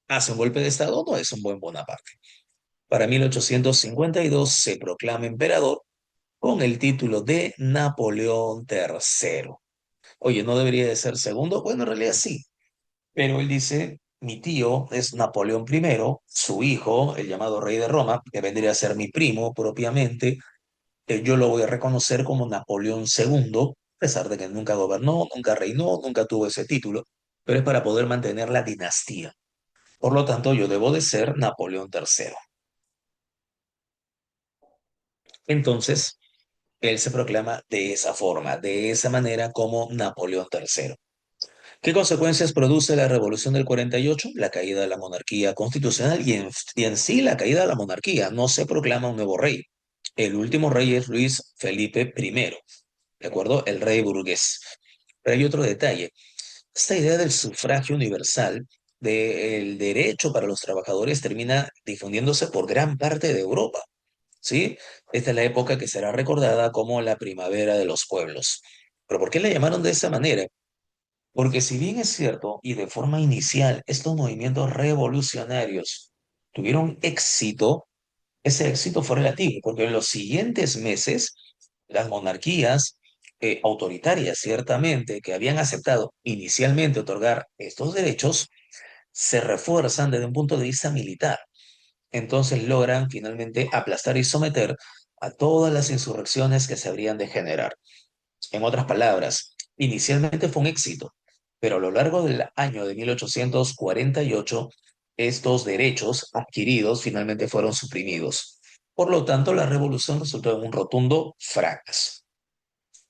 hace un golpe de Estado no es un buen Bonaparte. Para 1852 se proclama emperador con el título de Napoleón III. Oye, ¿no debería de ser segundo? Bueno, en realidad sí, pero él dice, mi tío es Napoleón I, su hijo, el llamado rey de Roma, que vendría a ser mi primo propiamente, yo lo voy a reconocer como Napoleón II, pesar de que nunca gobernó, nunca reinó, nunca tuvo ese título, pero es para poder mantener la dinastía. Por lo tanto, yo debo de ser Napoleón III. Entonces, él se proclama de esa forma, de esa manera como Napoleón III. ¿Qué consecuencias produce la Revolución del 48? La caída de la monarquía constitucional y en sí la caída de la monarquía. No se proclama un nuevo rey. El último rey es Luis Felipe I, ¿de acuerdo? El rey burgués. Pero hay otro detalle. Esta idea del sufragio universal, del derecho para los trabajadores, termina difundiéndose por gran parte de Europa, ¿sí? Esta es la época que será recordada como la primavera de los pueblos. ¿Pero por qué la llamaron de esa manera? Porque si bien es cierto, y de forma inicial, estos movimientos revolucionarios tuvieron éxito, ese éxito fue relativo, porque en los siguientes meses, las monarquías autoritarias, ciertamente, que habían aceptado inicialmente otorgar estos derechos, se refuerzan desde un punto de vista militar. Entonces logran finalmente aplastar y someter a todas las insurrecciones que se habrían de generar. En otras palabras, inicialmente fue un éxito, pero a lo largo del año de 1848, estos derechos adquiridos finalmente fueron suprimidos. Por lo tanto, la revolución resultó en un rotundo fracaso.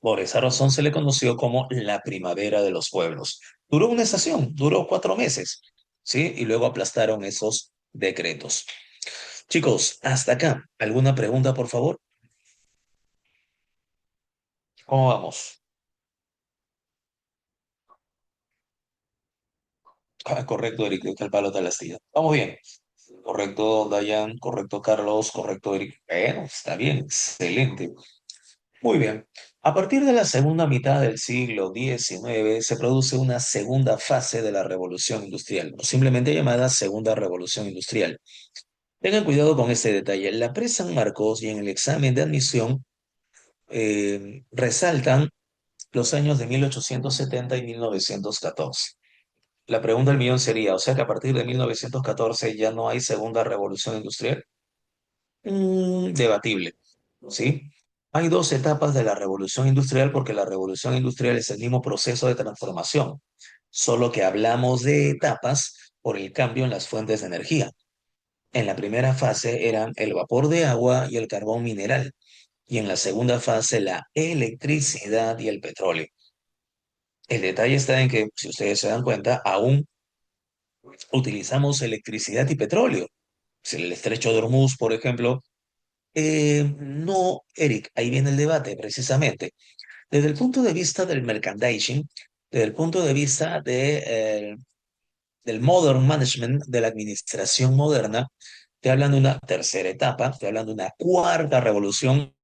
Por esa razón se le conoció como la primavera de los pueblos. Duró una estación, duró 4 meses, ¿sí? Y luego aplastaron esos decretos. Chicos, hasta acá. ¿Alguna pregunta, por favor? ¿Cómo vamos? Ah, correcto, Eric, está el palo de la astilla. Vamos bien. Correcto, Dayan. Correcto, Carlos. Correcto, Eric. Bueno, está bien. Excelente. Muy bien. A partir de la segunda mitad del siglo XIX se produce una segunda fase de la revolución industrial, o simplemente llamada segunda revolución industrial. Tengan cuidado con este detalle. La presa San Marcos y en el examen de admisión resaltan los años de 1870 y 1914. La pregunta del millón sería, o sea que a partir de 1914 ya no hay segunda revolución industrial. Debatible, ¿sí? Hay dos etapas de la revolución industrial porque la revolución industrial es el mismo proceso de transformación, solo que hablamos de etapas por el cambio en las fuentes de energía. En la primera fase eran el vapor de agua y el carbón mineral, y en la segunda fase la electricidad y el petróleo. El detalle está en que, si ustedes se dan cuenta, aún utilizamos electricidad y petróleo. Si el estrecho de Hormuz, por ejemplo, no, Eric, ahí viene el debate precisamente. Desde el punto de vista del merchandising, desde el punto de vista del modern management, de la administración moderna, te hablan de una tercera etapa, te hablan de una cuarta revolución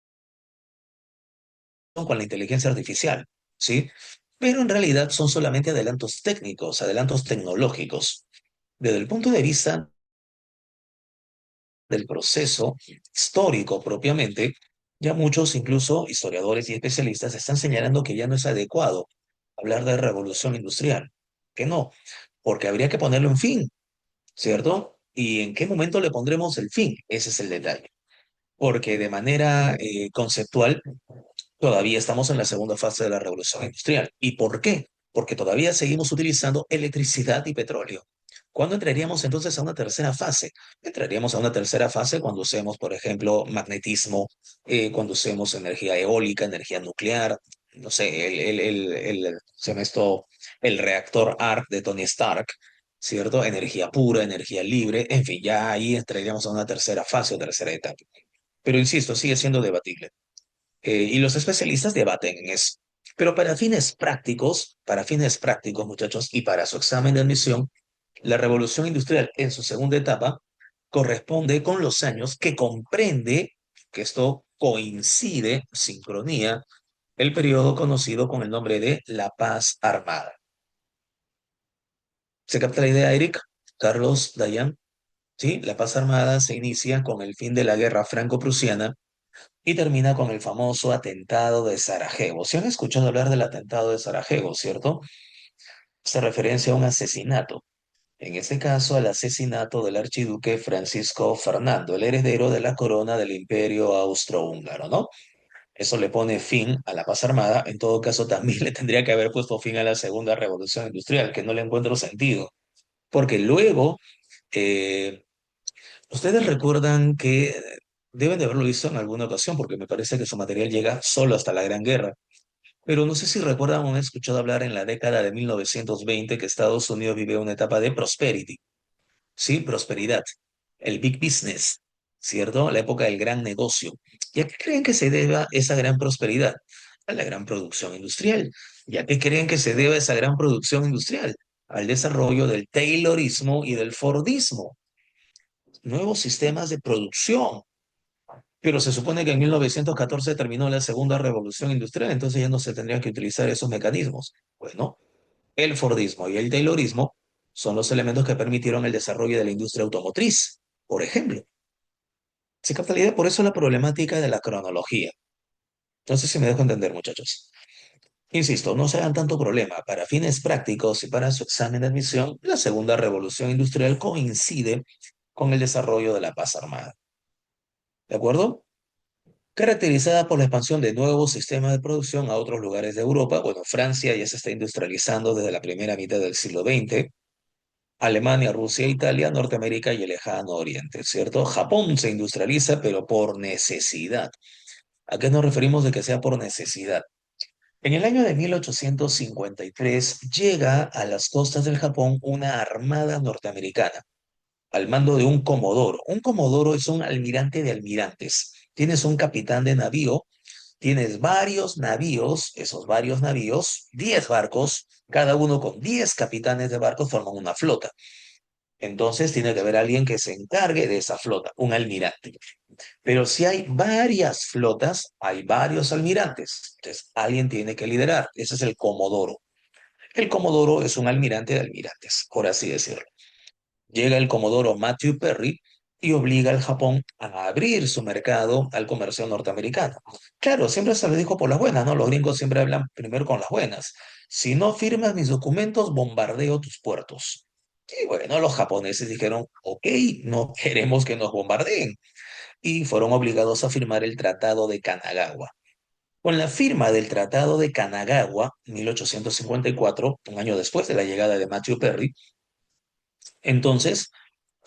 con la inteligencia artificial, ¿sí? Pero en realidad son solamente adelantos técnicos, adelantos tecnológicos. Desde el punto de vista del proceso histórico propiamente, ya muchos, incluso historiadores y especialistas, están señalando que ya no es adecuado hablar de revolución industrial, que no, porque habría que ponerle un fin, ¿cierto? ¿Y en qué momento le pondremos el fin? Ese es el detalle. Porque de manera conceptual, todavía estamos en la segunda fase de la revolución industrial. ¿Y por qué? Porque todavía seguimos utilizando electricidad y petróleo. ¿Cuándo entraríamos entonces a una tercera fase? Entraríamos a una tercera fase cuando usemos, por ejemplo, magnetismo, cuando usemos energía eólica, energía nuclear, no sé, se llama esto, el reactor ARC de Tony Stark, ¿cierto? Energía pura, energía libre, en fin, ya ahí entraríamos a una tercera fase o tercera etapa. Pero insisto, sigue siendo debatible. Y los especialistas debaten en eso. Pero para fines prácticos, muchachos, y para su examen de admisión, la revolución industrial en su segunda etapa corresponde con los años que comprende, que esto coincide, sincronía, el periodo conocido con el nombre de la paz armada. ¿Se capta la idea, Eric? Carlos, Dayan. Sí, la paz armada se inicia con el fin de la guerra franco-prusiana y termina con el famoso atentado de Sarajevo. ¿Se han escuchado hablar del atentado de Sarajevo, cierto? Se referencia a un asesinato. En este caso, al asesinato del archiduque Francisco Fernando, el heredero de la corona del Imperio Austrohúngaro, ¿no? Eso le pone fin a la paz armada. En todo caso, también le tendría que haber puesto fin a la segunda revolución industrial, que no le encuentro sentido. Porque luego, eh, ustedes recuerdan que deben de haberlo visto en alguna ocasión, porque me parece que su material llega solo hasta la Gran Guerra. Pero no sé si recuerdan o han escuchado hablar en la década de 1920 que Estados Unidos vive una etapa de prosperity. Sí, prosperidad, el big business, ¿cierto? La época del gran negocio. ¿Y a qué creen que se deba esa gran prosperidad? A la gran producción industrial. ¿Y a qué creen que se deba esa gran producción industrial? Al desarrollo del Taylorismo y del Fordismo, nuevos sistemas de producción. Pero se supone que en 1914 terminó la segunda revolución industrial, entonces ya no se tendrían que utilizar esos mecanismos. Bueno, el Fordismo y el Taylorismo son los elementos que permitieron el desarrollo de la industria automotriz, por ejemplo. Se capta la idea, por eso la problemática de la cronología. No sé si me dejo entender, muchachos. Insisto, no se hagan tanto problema. Para fines prácticos y para su examen de admisión, la segunda revolución industrial coincide con el desarrollo de la paz armada. ¿De acuerdo? Caracterizada por la expansión de nuevos sistemas de producción a otros lugares de Europa. Bueno, Francia ya se está industrializando desde la primera mitad del siglo XX. Alemania, Rusia, Italia, Norteamérica y el lejano Oriente, ¿cierto? Japón se industrializa, pero por necesidad. ¿A qué nos referimos de que sea por necesidad? En el año de 1853 llega a las costas del Japón una armada norteamericana al mando de un comodoro. Un comodoro es un almirante de almirantes. Tienes un capitán de navío, tienes varios navíos, esos varios navíos, 10 barcos, cada uno con 10 capitanes de barcos forman una flota. Entonces tiene que haber alguien que se encargue de esa flota, un almirante. Pero si hay varias flotas, hay varios almirantes. Entonces alguien tiene que liderar. Ese es el comodoro. El comodoro es un almirante de almirantes, por así decirlo. Llega el comodoro Matthew Perry y obliga al Japón a abrir su mercado al comercio norteamericano. Claro, siempre se le dijo por las buenas, ¿no? Los gringos siempre hablan primero con las buenas. Si no firmas mis documentos, bombardeo tus puertos. Y bueno, los japoneses dijeron, ok, no queremos que nos bombardeen. Y fueron obligados a firmar el Tratado de Kanagawa. Con la firma del Tratado de Kanagawa, 1854, un año después de la llegada de Matthew Perry, entonces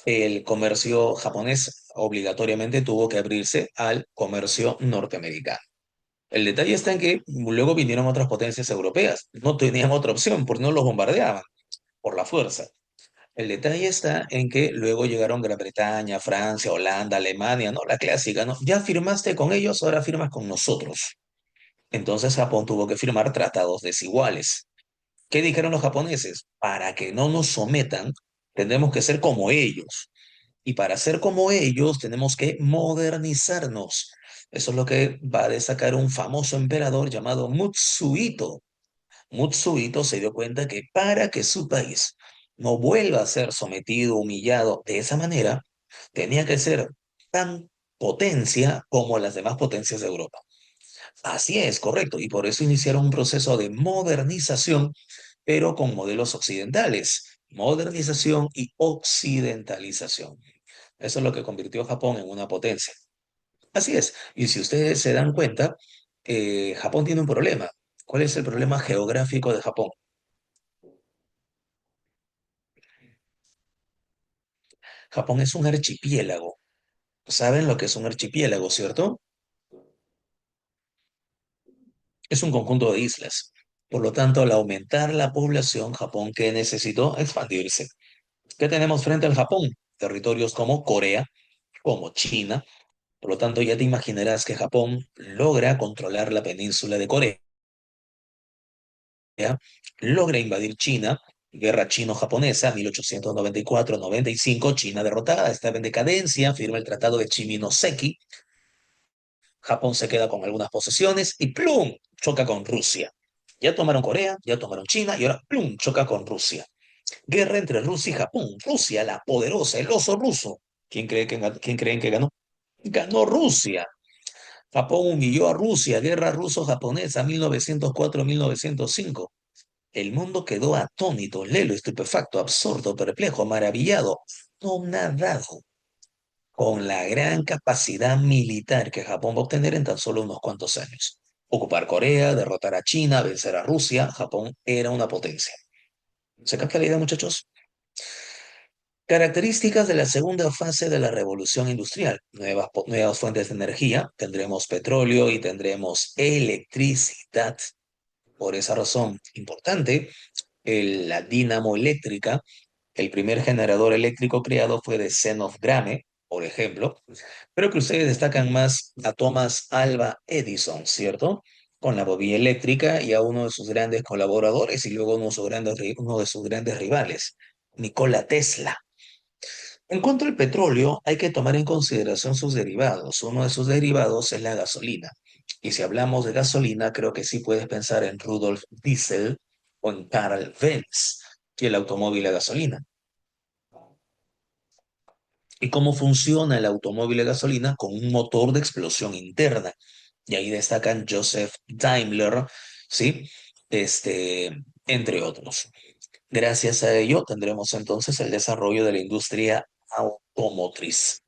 el comercio japonés obligatoriamente tuvo que abrirse al comercio norteamericano. El detalle está en que luego vinieron otras potencias europeas. No tenían otra opción, porque no los bombardeaban por la fuerza. El detalle está en que luego llegaron Gran Bretaña, Francia, Holanda, Alemania, ¿no? La clásica, ¿no? Ya firmaste con ellos, ahora firmas con nosotros. Entonces Japón tuvo que firmar tratados desiguales. ¿Qué dijeron los japoneses? Para que no nos sometan, tendremos que ser como ellos. Y para ser como ellos tenemos que modernizarnos. Eso es lo que va a destacar un famoso emperador llamado Mutsuhito. Mutsuhito se dio cuenta que para que su país no vuelva a ser sometido, humillado de esa manera, tenía que ser tan potencia como las demás potencias de Europa. Así es, correcto. Y por eso iniciaron un proceso de modernización, pero con modelos occidentales. Modernización y occidentalización. Eso es lo que convirtió a Japón en una potencia. Así es. Y si ustedes se dan cuenta, Japón tiene un problema. ¿Cuál es el problema geográfico de Japón? Japón es un archipiélago. ¿Saben lo que es un archipiélago, cierto? Es un conjunto de islas. Por lo tanto, al aumentar la población, Japón, ¿qué necesitó? Expandirse. ¿Qué tenemos frente al Japón? Territorios como Corea, como China. Por lo tanto, ya te imaginarás que Japón logra controlar la península de Corea, logra invadir China, guerra chino-japonesa, 1894-95, China derrotada, estaba en decadencia, firma el Tratado de Shimonoseki, Japón se queda con algunas posesiones y ¡plum! Choca con Rusia. Ya tomaron Corea, ya tomaron China y ahora ¡plum! Choca con Rusia. Guerra entre Rusia y Japón. Rusia, la poderosa, el oso ruso. ¿Quién creen que ganó? Ganó Rusia. Japón humilló a Rusia, guerra ruso-japonesa 1904-1905. El mundo quedó atónito, lelo, estupefacto, absorto, perplejo, maravillado, anonadado. con la gran capacidad militar que Japón va a obtener en tan solo unos cuantos años. Ocupar Corea, derrotar a China, vencer a Rusia, Japón era una potencia. ¿Se capta la idea, muchachos? Características de la segunda fase de la revolución industrial. Nuevas fuentes de energía. Tendremos petróleo y tendremos electricidad. Por esa razón, importante, la dínamo eléctrica. El primer generador eléctrico creado fue de Zenov Grame, por ejemplo, pero que ustedes destacan más a Thomas Alva Edison, ¿cierto? Con la bobina eléctrica y a uno de sus grandes colaboradores y luego uno de sus grandes rivales, Nikola Tesla. En cuanto al petróleo, hay que tomar en consideración sus derivados. Uno de sus derivados es la gasolina. Y si hablamos de gasolina, creo que sí puedes pensar en Rudolf Diesel o en Karl Benz y el automóvil a gasolina. ¿Y cómo funciona el automóvil a gasolina? Con un motor de explosión interna. Y ahí destacan Joseph Daimler, ¿sí? Este, entre otros. Gracias a ello tendremos entonces el desarrollo de la industria automotriz.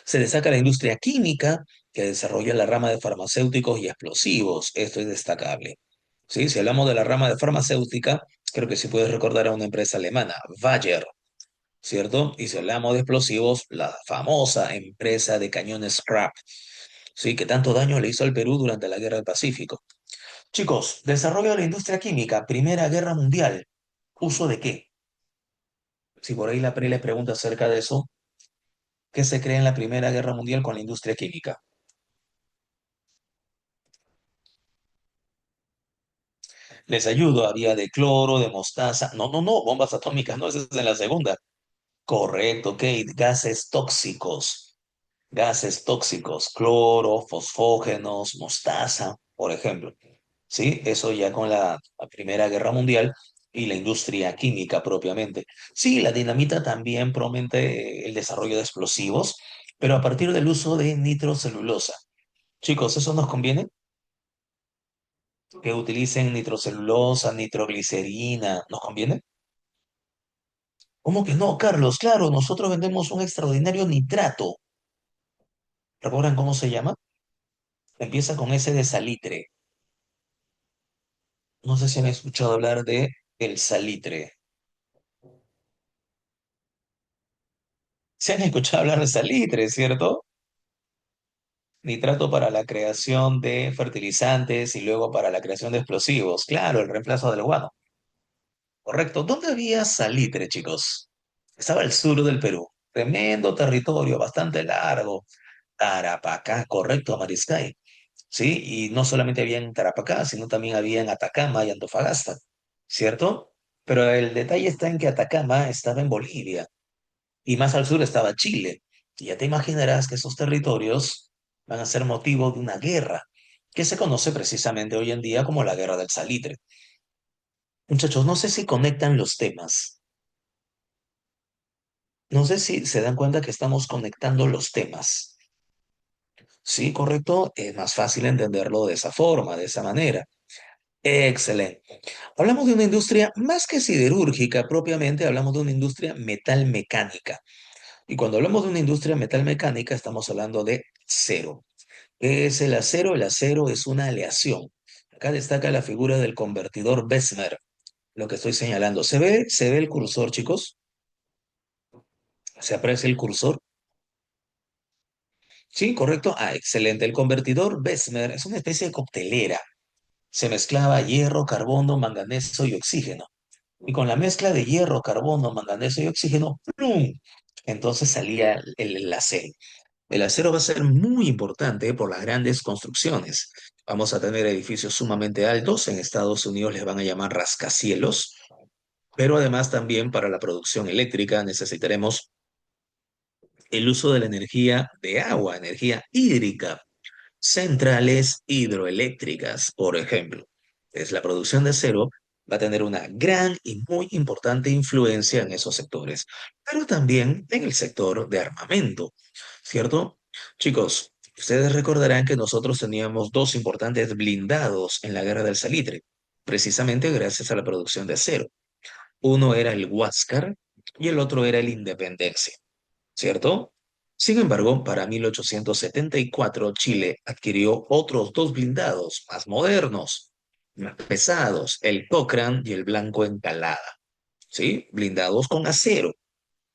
Se destaca la industria química, que desarrolla la rama de farmacéuticos y explosivos. Esto es destacable. ¿Sí? Si hablamos de la rama de farmacéutica, creo que sí puedes recordar a una empresa alemana, Bayer, ¿cierto? Y si hablamos de explosivos, la famosa empresa de cañones Scrap, ¿sí? Que tanto daño le hizo al Perú durante la Guerra del Pacífico. Chicos, desarrollo de la industria química, Primera Guerra Mundial. ¿Uso de qué? Si por ahí la PRE les pregunta acerca de eso, ¿qué se crea en la Primera Guerra Mundial con la industria química? Les ayudo, había de cloro, de mostaza. No, no, no, bombas atómicas, no, esa es en la segunda. Correcto, Kate, gases tóxicos. Gases tóxicos, cloro, fosfógenos, mostaza, por ejemplo. ¿Sí? Eso ya con la Primera Guerra Mundial y la industria química propiamente. Sí, la dinamita también promete el desarrollo de explosivos, pero a partir del uso de nitrocelulosa. Chicos, ¿eso nos conviene? Que utilicen nitrocelulosa, nitroglicerina, ¿nos conviene? ¿Cómo que no, Carlos? Claro, nosotros vendemos un extraordinario nitrato. ¿Recuerdan cómo se llama? Empieza con S de salitre. No sé si han escuchado hablar de el salitre. Se han escuchado hablar de salitre, ¿cierto? Nitrato para la creación de fertilizantes y luego para la creación de explosivos. Claro, el reemplazo del guano. Correcto. ¿Dónde había salitre, chicos? Estaba al sur del Perú. Tremendo territorio, bastante largo. Tarapacá, correcto, Mariscay. Sí, y no solamente había en Tarapacá, sino también había en Atacama y Antofagasta, ¿cierto? Pero el detalle está en que Atacama estaba en Bolivia y más al sur estaba Chile. Y ya te imaginarás que esos territorios van a ser motivo de una guerra, que se conoce precisamente hoy en día como la Guerra del Salitre. Muchachos, no sé si conectan los temas. No sé si se dan cuenta que estamos conectando los temas. Sí, correcto. Es más fácil entenderlo de esa forma, de esa manera. Excelente. Hablamos de una industria más que siderúrgica propiamente, hablamos de una industria metalmecánica. Y cuando hablamos de una industria metalmecánica, estamos hablando de acero. ¿Qué es el acero? El acero es una aleación. Acá destaca la figura del convertidor Bessemer, lo que estoy señalando. ¿Se ve el cursor, chicos? ¿Se aprecia el cursor? Sí, correcto. Ah, excelente. El convertidor Bessemer es una especie de coctelera. Se mezclaba hierro, carbono, manganeso y oxígeno. Y con la mezcla de hierro, carbono, manganeso y oxígeno, ¡plum! Entonces salía el acero. El acero va a ser muy importante por las grandes construcciones. Vamos a tener edificios sumamente altos, en Estados Unidos les van a llamar rascacielos, pero además también para la producción eléctrica necesitaremos el uso de la energía de agua, energía hídrica, centrales hidroeléctricas, por ejemplo. Es la producción de acero va a tener una gran y muy importante influencia en esos sectores, pero también en el sector de armamento, ¿cierto? Chicos, ustedes recordarán que nosotros teníamos dos importantes blindados en la Guerra del Salitre, precisamente gracias a la producción de acero. Uno era el Huáscar y el otro era el Independencia. ¿cierto? Sin embargo, para 1874, Chile adquirió otros dos blindados más modernos, más pesados, el Cochrane y el Blanco Encalada, ¿sí? Blindados con acero.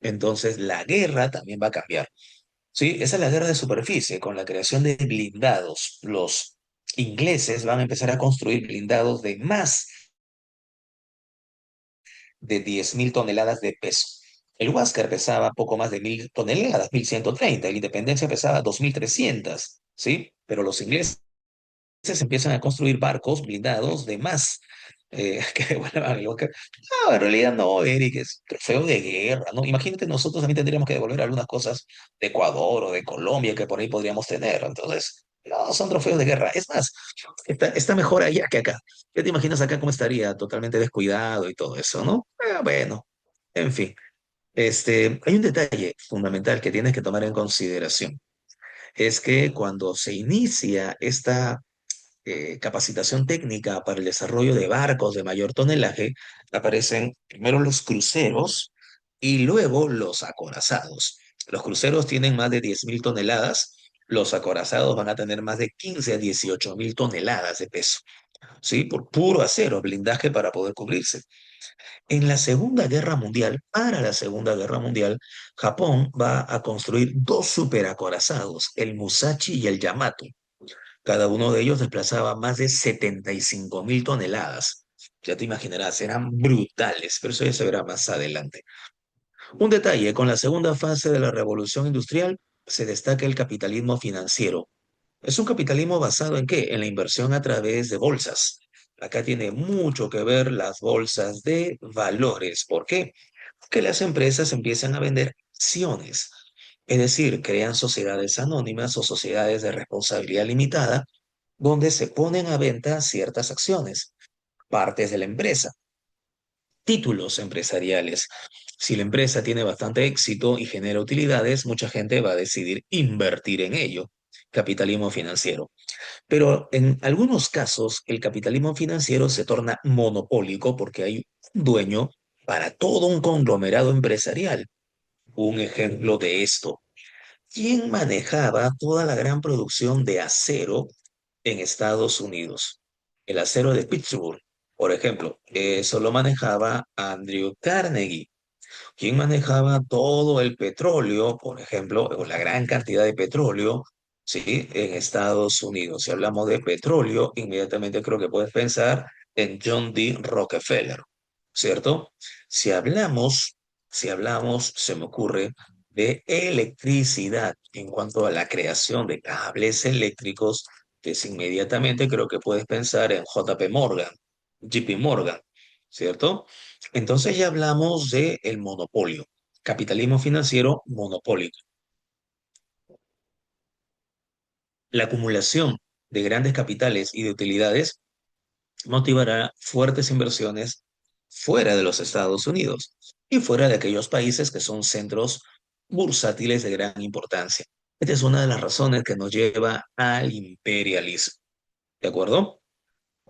Entonces, la guerra también va a cambiar, ¿sí? Esa es la guerra de superficie, con la creación de blindados. Los ingleses van a empezar a construir blindados de más de 10.000 toneladas de peso. El Huáscar pesaba poco más de 1.000 toneladas, 1.130. La Independencia pesaba 2.300, ¿sí? Pero los ingleses empiezan a construir barcos blindados de más. Que bueno, no, en realidad no, Eric, es trofeo de guerra, ¿no? Imagínate, nosotros también tendríamos que devolver algunas cosas de Ecuador o de Colombia que por ahí podríamos tener. Entonces, no, son trofeos de guerra. Es más, está mejor allá que acá. ¿Ya te imaginas acá cómo estaría? Totalmente descuidado y todo eso, ¿no? Bueno, en fin. Hay un detalle fundamental que tienes que tomar en consideración. Es que cuando se inicia esta capacitación técnica para el desarrollo de barcos de mayor tonelaje, aparecen primero los cruceros y luego los acorazados. Los cruceros tienen más de 10.000 toneladas, los acorazados van a tener más de 15 a 18.000 toneladas de peso, ¿sí? Por puro acero, blindaje para poder cubrirse. En la Segunda Guerra Mundial, para la Segunda Guerra Mundial, Japón va a construir dos superacorazados, el Musashi y el Yamato. Cada uno de ellos desplazaba más de 75.000 toneladas. Ya te imaginarás, eran brutales, pero eso ya se verá más adelante. Un detalle, con la segunda fase de la revolución industrial se destaca el capitalismo financiero. Es un capitalismo basado en qué? En la inversión a través de bolsas. Acá tiene mucho que ver las bolsas de valores. ¿Por qué? Porque las empresas empiezan a vender acciones. Es decir, crean sociedades anónimas o sociedades de responsabilidad limitada donde se ponen a venta ciertas acciones, partes de la empresa, títulos empresariales. Si la empresa tiene bastante éxito y genera utilidades, mucha gente va a decidir invertir en ello. Capitalismo financiero. Pero en algunos casos, el capitalismo financiero se torna monopólico porque hay un dueño para todo un conglomerado empresarial. Un ejemplo de esto, ¿quién manejaba toda la gran producción de acero en Estados Unidos? El acero de Pittsburgh, por ejemplo, eso lo manejaba Andrew Carnegie. ¿Quién manejaba todo el petróleo, por ejemplo, o la gran cantidad de petróleo, sí, en Estados Unidos? Si hablamos de petróleo, inmediatamente creo que puedes pensar en John D. Rockefeller, ¿cierto? Si hablamos, si hablamos, se me ocurre, de electricidad en cuanto a la creación de cables eléctricos, pues inmediatamente creo que puedes pensar en JP Morgan, JP Morgan, ¿cierto? Entonces ya hablamos de el monopolio, capitalismo financiero monopólico. La acumulación de grandes capitales y de utilidades motivará fuertes inversiones fuera de los Estados Unidos y fuera de aquellos países que son centros bursátiles de gran importancia. Esta es una de las razones que nos lleva al imperialismo. ¿De acuerdo?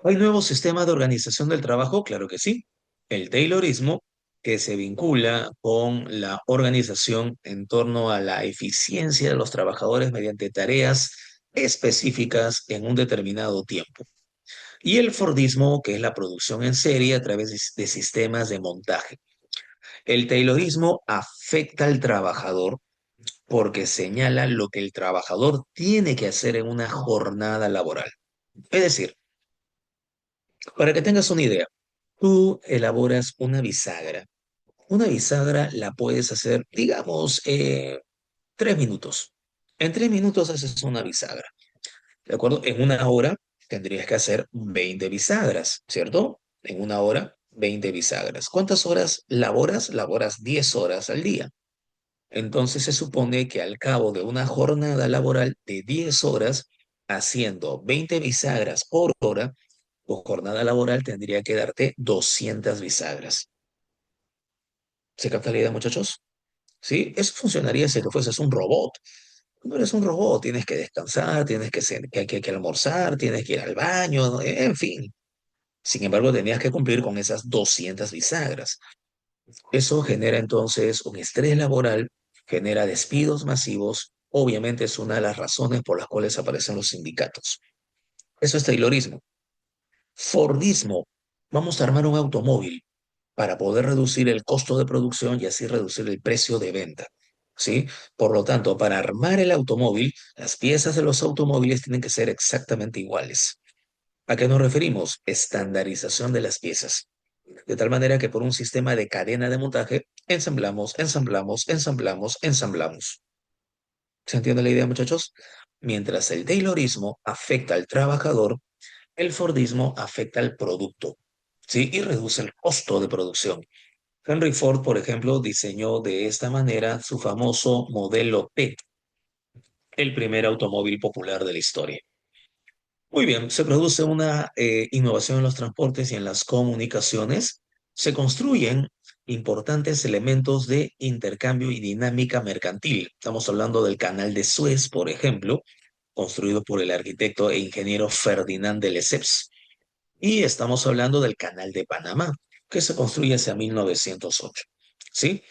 ¿Hay nuevos sistemas de organización del trabajo? Claro que sí. El Taylorismo, que se vincula con la organización en torno a la eficiencia de los trabajadores mediante tareas específicas en un determinado tiempo. Y el Fordismo, que es la producción en serie a través de sistemas de montaje. El Taylorismo afecta al trabajador porque señala lo que el trabajador tiene que hacer en una jornada laboral. Es decir, para que tengas una idea, tú elaboras una bisagra. Una bisagra la puedes hacer, digamos, 3 minutos. En 3 minutos haces una bisagra, ¿de acuerdo? En una hora tendrías que hacer 20 bisagras, ¿cierto? En una hora, 20 bisagras. ¿Cuántas horas laboras? Laboras 10 horas al día. Entonces se supone que al cabo de una jornada laboral de 10 horas, haciendo 20 bisagras por hora, tu jornada laboral tendría que darte 200 bisagras. ¿Se capta la idea, muchachos? ¿Sí? Eso funcionaría si tú fueses un robot. No eres un robot, tienes que descansar, tienes que almorzar, tienes que ir al baño, ¿no? En fin. Sin embargo, tenías que cumplir con esas 200 bisagras. Eso genera entonces un estrés laboral genera despidos masivos. Obviamente es una de las razones por las cuales aparecen los sindicatos. Eso es Taylorismo. Fordismo. Vamos a armar un automóvil para poder reducir el costo de producción y así reducir el precio de venta. ¿Sí? Por lo tanto, para armar el automóvil, las piezas de los automóviles tienen que ser exactamente iguales. ¿A qué nos referimos? Estandarización de las piezas. De tal manera que por un sistema de cadena de montaje, ensamblamos, ensamblamos, ensamblamos, ensamblamos. ¿Se entiende la idea, muchachos? Mientras el Taylorismo afecta al trabajador, el Fordismo afecta al producto, ¿sí? Y reduce el costo de producción. Henry Ford, por ejemplo, diseñó de esta manera su famoso modelo T, el primer automóvil popular de la historia. Muy bien, se produce una innovación en los transportes y en las comunicaciones. Se construyen importantes elementos de intercambio y dinámica mercantil. Estamos hablando del Canal de Suez, por ejemplo, construido por el arquitecto e ingeniero Ferdinand de Lesseps. Y estamos hablando del Canal de Panamá, que se construye hacia 1908. ¿Sí?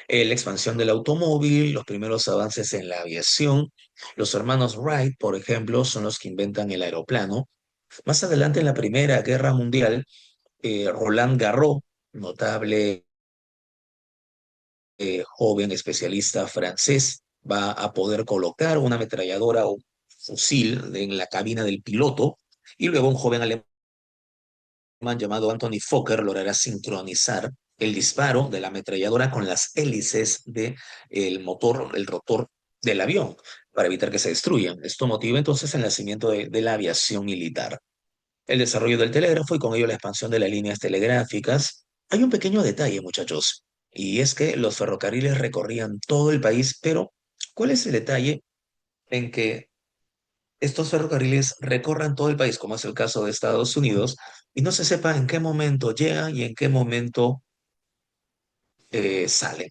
La expansión del automóvil, los primeros avances en la aviación. Los hermanos Wright, por ejemplo, son los que inventan el aeroplano. Más adelante, en la Primera Guerra Mundial, Roland Garros, notable joven especialista francés, va a poder colocar una ametralladora o fusil en la cabina del piloto y luego un joven alemán llamado Anthony Fokker logrará sincronizar el disparo de la ametralladora con las hélices del motor, el rotor del avión, para evitar que se destruyan. Esto motiva entonces el nacimiento de la aviación militar. El desarrollo del telégrafo y con ello la expansión de las líneas telegráficas. Hay un pequeño detalle, muchachos, y es que los ferrocarriles recorrían todo el país, pero ¿cuál es el detalle en que estos ferrocarriles recorran todo el país, como es el caso de Estados Unidos, y no se sepa en qué momento llegan y en qué momento salen?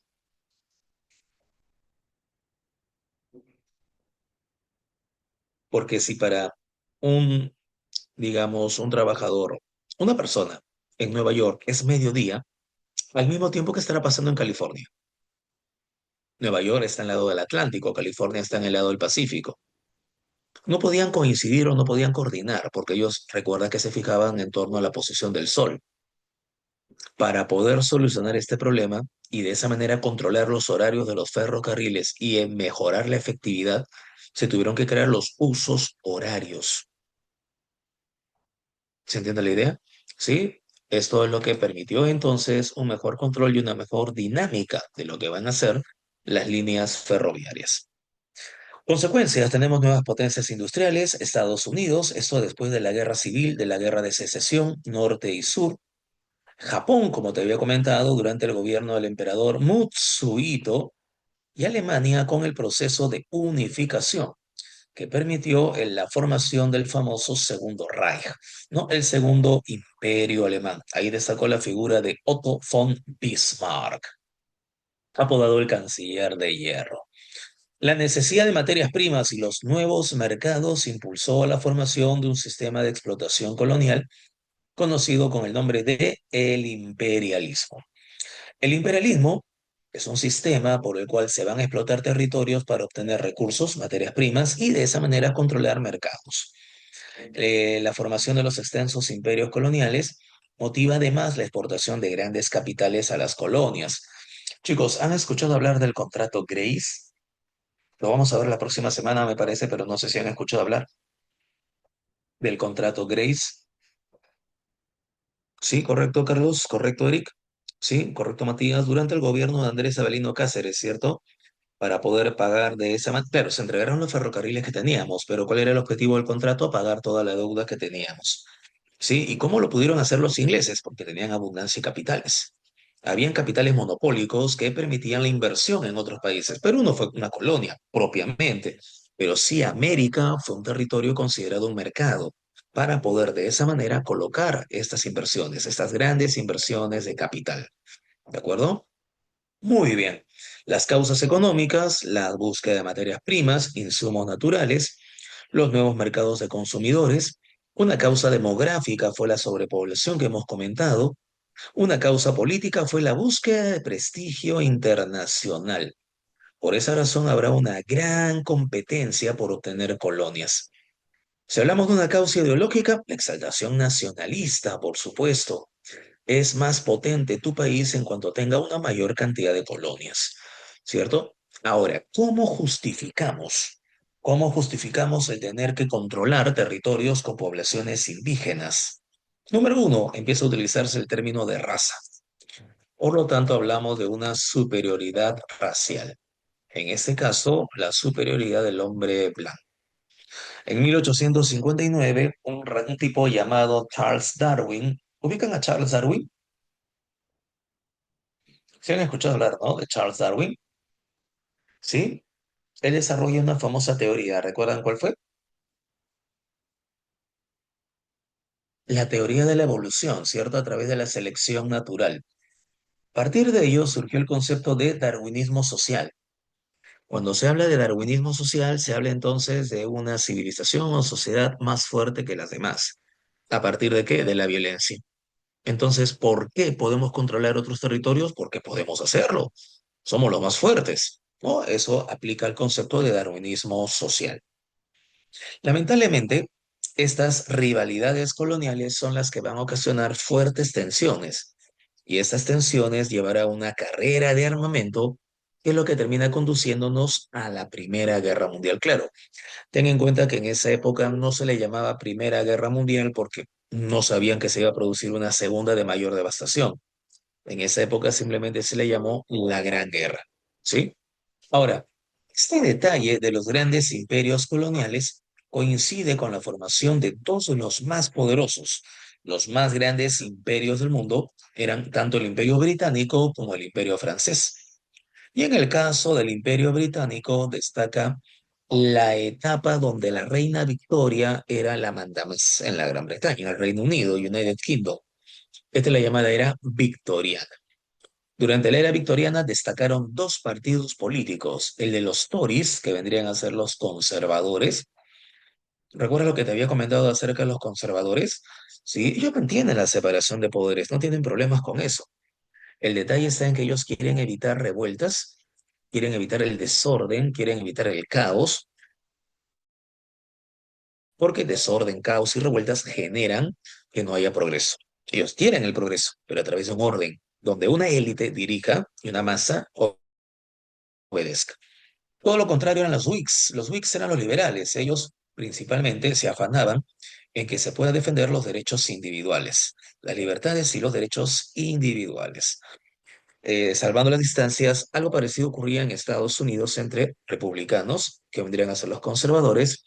Porque si para un, digamos, un trabajador, una persona en Nueva York es mediodía, al mismo tiempo que estará pasando en California. Nueva York está en el lado del Atlántico, California está en el lado del Pacífico. No podían coincidir o no podían coordinar, porque ellos recuerda que se fijaban en torno a la posición del sol. Para poder solucionar este problema y de esa manera controlar los horarios de los ferrocarriles y mejorar la efectividad, se tuvieron que crear los usos horarios. ¿Se entiende la idea? Sí. Esto es lo que permitió entonces un mejor control y una mejor dinámica de lo que van a ser las líneas ferroviarias. Consecuencias, tenemos nuevas potencias industriales, Estados Unidos, esto después de la guerra civil, de la guerra de secesión, norte y sur. Japón, como te había comentado, durante el gobierno del emperador Mutsuhito, y Alemania con el proceso de unificación que permitió la formación del famoso Segundo Reich, ¿no? El Segundo Imperio Alemán. Ahí destacó la figura de Otto von Bismarck, apodado el Canciller de Hierro. La necesidad de materias primas y los nuevos mercados impulsó la formación de un sistema de explotación colonial conocido con el nombre de el imperialismo. El imperialismo es un sistema por el cual se van a explotar territorios para obtener recursos, materias primas y de esa manera controlar mercados. La formación de los extensos imperios coloniales motiva además la exportación de grandes capitales a las colonias. Chicos, ¿han escuchado hablar del contrato Grace? Lo vamos a ver la próxima semana, me parece, pero no sé si han escuchado hablar del contrato Grace. Sí, correcto, Carlos, correcto, Eric. Sí, correcto, Matías. Durante el gobierno de Andrés Avelino Cáceres, ¿cierto? Para poder pagar de esa manera. Claro, se entregaron los ferrocarriles que teníamos, pero ¿cuál era el objetivo del contrato? Pagar toda la deuda que teníamos. ¿Sí? ¿Y cómo lo pudieron hacer los ingleses? Porque tenían abundancia de capitales. Habían capitales monopólicos que permitían la inversión en otros países. Perú no fue una colonia propiamente, pero sí América fue un territorio considerado un mercado para poder de esa manera colocar estas inversiones, estas grandes inversiones de capital. ¿De acuerdo? Muy bien. Las causas económicas, la búsqueda de materias primas, insumos naturales, los nuevos mercados de consumidores. Una causa demográfica fue la sobrepoblación que hemos comentado. Una causa política fue la búsqueda de prestigio internacional. Por esa razón habrá una gran competencia por obtener colonias. Si hablamos de una causa ideológica, la exaltación nacionalista, por supuesto. Es más potente tu país en cuanto tenga una mayor cantidad de colonias, ¿cierto? Ahora, ¿cómo justificamos? ¿Cómo justificamos el tener que controlar territorios con poblaciones indígenas? Número uno, empieza a utilizarse el término de raza. Por lo tanto, hablamos de una superioridad racial. En este caso, la superioridad del hombre blanco. En 1859, un tipo llamado Charles Darwin, ¿ubican a Charles Darwin? ¿Se han escuchado hablar, no? De Charles Darwin, ¿sí? Él desarrolla una famosa teoría. ¿Recuerdan cuál fue? La teoría de la evolución, ¿cierto? A través de la selección natural. A partir de ello surgió el concepto de darwinismo social. Cuando se habla de darwinismo social, se habla entonces de una civilización o sociedad más fuerte que las demás. ¿A partir de qué? De la violencia. Entonces, ¿por qué podemos controlar otros territorios? Porque podemos hacerlo. Somos los más fuertes, ¿no? Eso aplica al concepto de darwinismo social. Lamentablemente, estas rivalidades coloniales son las que van a ocasionar fuertes tensiones, y estas tensiones llevarán a una carrera de armamento que es lo que termina conduciéndonos a la Primera Guerra Mundial. Claro, ten en cuenta que en esa época no se le llamaba Primera Guerra Mundial porque no sabían que se iba a producir una segunda de mayor devastación. En esa época simplemente se le llamó la Gran Guerra, ¿sí? Ahora, este detalle de los grandes imperios coloniales coincide con la formación de dos de los más poderosos. Los más grandes imperios del mundo eran tanto el Imperio Británico como el Imperio Francés. Y en el caso del Imperio Británico destaca la etapa donde la reina Victoria era la mandamás en la Gran Bretaña, en el Reino Unido, United Kingdom. Esta es la llamada era victoriana. Durante la era victoriana destacaron dos partidos políticos, el de los Tories, que vendrían a ser los conservadores. ¿Recuerdas lo que te había comentado acerca de los conservadores? Sí, ellos mantienen la separación de poderes, no tienen problemas con eso. El detalle está en que ellos quieren evitar revueltas, quieren evitar el desorden, quieren evitar el caos, porque desorden, caos y revueltas generan que no haya progreso. Ellos quieren el progreso, pero a través de un orden, donde una élite dirija y una masa obedezca. Todo lo contrario eran los Whigs. Los Whigs eran los liberales. Ellos principalmente se afanaban en que se pueda defender los derechos individuales, las libertades y los derechos individuales. Salvando las distancias, algo parecido ocurría en Estados Unidos entre republicanos, que vendrían a ser los conservadores,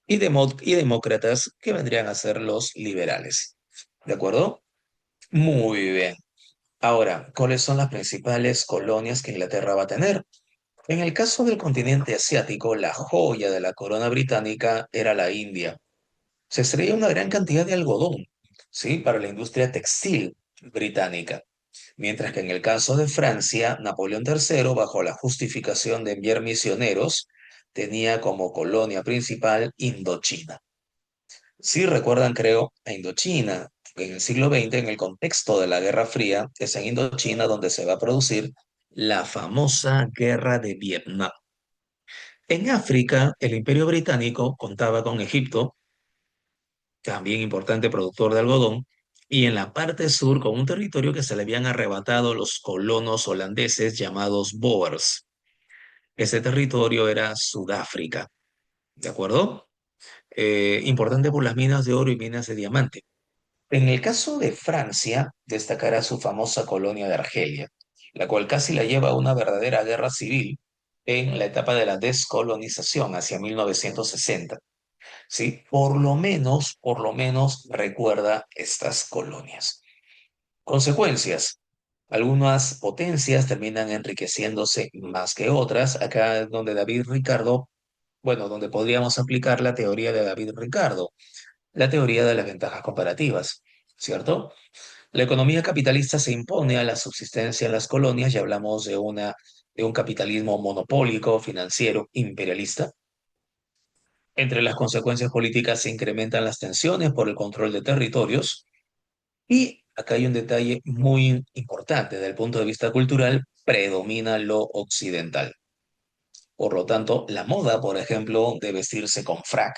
y demócratas, que vendrían a ser los liberales. ¿De acuerdo? Muy bien. Ahora, ¿cuáles son las principales colonias que Inglaterra va a tener? En el caso del continente asiático, la joya de la corona británica era la India. Se extraía una gran cantidad de algodón, ¿sí? Para la industria textil británica. Mientras que en el caso de Francia, Napoleón III, bajo la justificación de enviar misioneros, tenía como colonia principal Indochina. Sí recuerdan, creo, a Indochina. En el siglo XX, en el contexto de la Guerra Fría, es en Indochina donde se va a producir la famosa Guerra de Vietnam. En África, el Imperio Británico contaba con Egipto, también importante productor de algodón, y en la parte sur con un territorio que se le habían arrebatado los colonos holandeses llamados Boers. Ese territorio era Sudáfrica, ¿de acuerdo? Importante por las minas de oro y minas de diamante. En el caso de Francia, destacará su famosa colonia de Argelia, la cual casi la lleva a una verdadera guerra civil en la etapa de la descolonización hacia 1960. ¿Sí? Por lo menos recuerda estas colonias. Consecuencias. Algunas potencias terminan enriqueciéndose más que otras. Acá es donde David Ricardo, bueno, donde podríamos aplicar la teoría de David Ricardo, la teoría de las ventajas comparativas, ¿cierto? La economía capitalista se impone a la subsistencia en las colonias y hablamos de un capitalismo monopólico, financiero, imperialista. Entre las consecuencias políticas se incrementan las tensiones por el control de territorios y acá hay un detalle muy importante desde el punto de vista cultural, predomina lo occidental. Por lo tanto, la moda, por ejemplo, de vestirse con frac,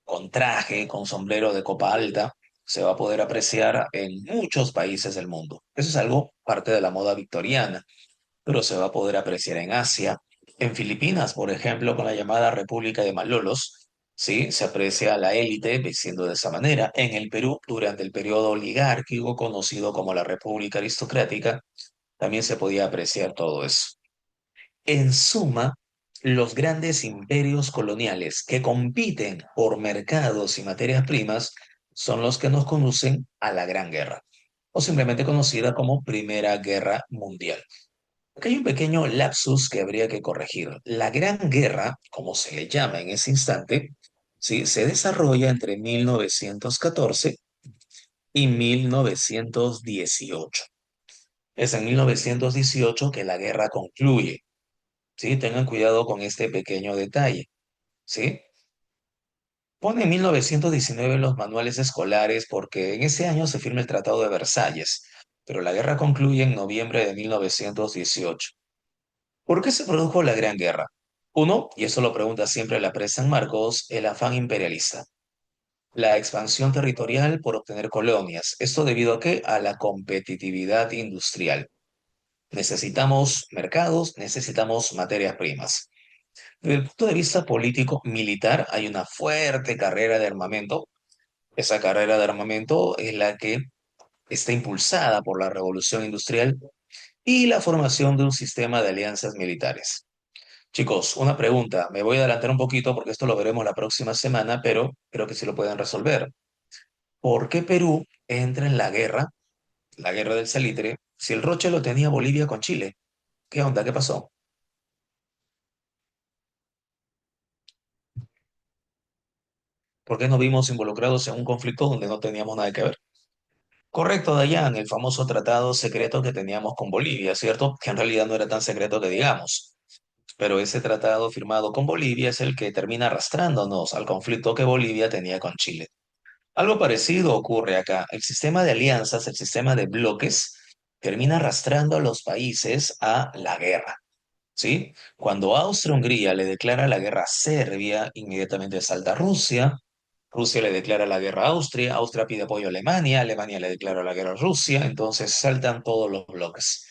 con traje, con sombrero de copa alta, se va a poder apreciar en muchos países del mundo. Eso es algo parte de la moda victoriana, pero se va a poder apreciar en Asia, en Filipinas, por ejemplo, con la llamada República de Malolos, ¿sí? Se aprecia a la élite vistiendo de esa manera. En el Perú, durante el periodo oligárquico conocido como la República Aristocrática, también se podía apreciar todo eso. En suma, los grandes imperios coloniales que compiten por mercados y materias primas son los que nos conducen a la Gran Guerra, o simplemente conocida como Primera Guerra Mundial. Aquí hay un pequeño lapsus que habría que corregir. La Gran Guerra, como se le llama en ese instante, ¿sí? Se desarrolla entre 1914 y 1918. Es en 1918 que la guerra concluye. ¿Sí? Tengan cuidado con este pequeño detalle, ¿sí? Pone 1919 en los manuales escolares porque en ese año se firma el Tratado de Versalles, pero la guerra concluye en noviembre de 1918. ¿Por qué se produjo la Gran Guerra? Uno, y eso lo pregunta siempre la prensa en Marcos, el afán imperialista. La expansión territorial por obtener colonias. ¿Esto debido a qué? A la competitividad industrial. Necesitamos mercados, necesitamos materias primas. Desde el punto de vista político-militar, hay una fuerte carrera de armamento. Esa carrera de armamento es la que está impulsada por la revolución industrial y la formación de un sistema de alianzas militares. Chicos, una pregunta. Me voy a adelantar un poquito porque esto lo veremos la próxima semana, pero creo que sí lo pueden resolver. ¿Por qué Perú entra en la guerra del salitre, si el roche lo tenía Bolivia con Chile? ¿Qué onda? ¿Qué pasó? ¿Por qué nos vimos involucrados en un conflicto donde no teníamos nada que ver? Correcto, Dayan, el famoso tratado secreto que teníamos con Bolivia, ¿cierto? Que en realidad no era tan secreto que digamos. Pero ese tratado firmado con Bolivia es el que termina arrastrándonos al conflicto que Bolivia tenía con Chile. Algo parecido ocurre acá. El sistema de alianzas, el sistema de bloques, termina arrastrando a los países a la guerra, ¿sí? Cuando Austria-Hungría le declara la guerra a Serbia, inmediatamente salta Rusia. Rusia le declara la guerra a Austria, Austria pide apoyo a Alemania, Alemania le declara la guerra a Rusia, entonces saltan todos los bloques.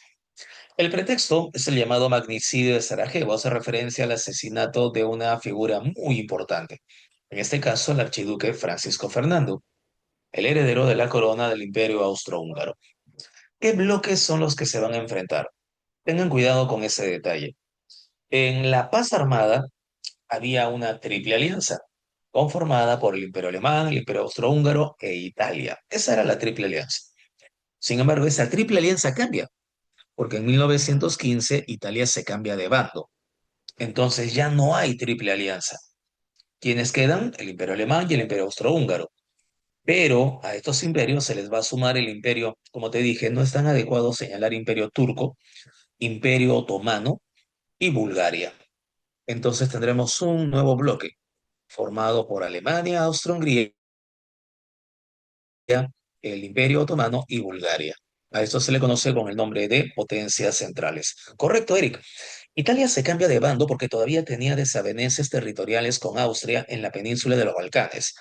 El pretexto es el llamado magnicidio de Sarajevo, hace referencia al asesinato de una figura muy importante, en este caso el archiduque Francisco Fernando, el heredero de la corona del Imperio Austrohúngaro. ¿Qué bloques son los que se van a enfrentar? Tengan cuidado con ese detalle. En la paz armada había una triple alianza, conformada por el Imperio Alemán, el Imperio Austrohúngaro e Italia. Esa era la triple alianza. Sin embargo, esa triple alianza cambia, porque en 1915 Italia se cambia de bando. Entonces ya no hay triple alianza. ¿Quiénes quedan? El Imperio Alemán y el Imperio Austrohúngaro. Pero a estos imperios se les va a sumar el imperio, como te dije, no es tan adecuado señalar imperio turco, imperio otomano y Bulgaria. Entonces tendremos un nuevo bloque formado por Alemania, Austria-Hungría, el Imperio Otomano y Bulgaria. A esto se le conoce con el nombre de potencias centrales. Correcto, Eric. Italia se cambia de bando porque todavía tenía desavenencias territoriales con Austria en la península de los Balcanes.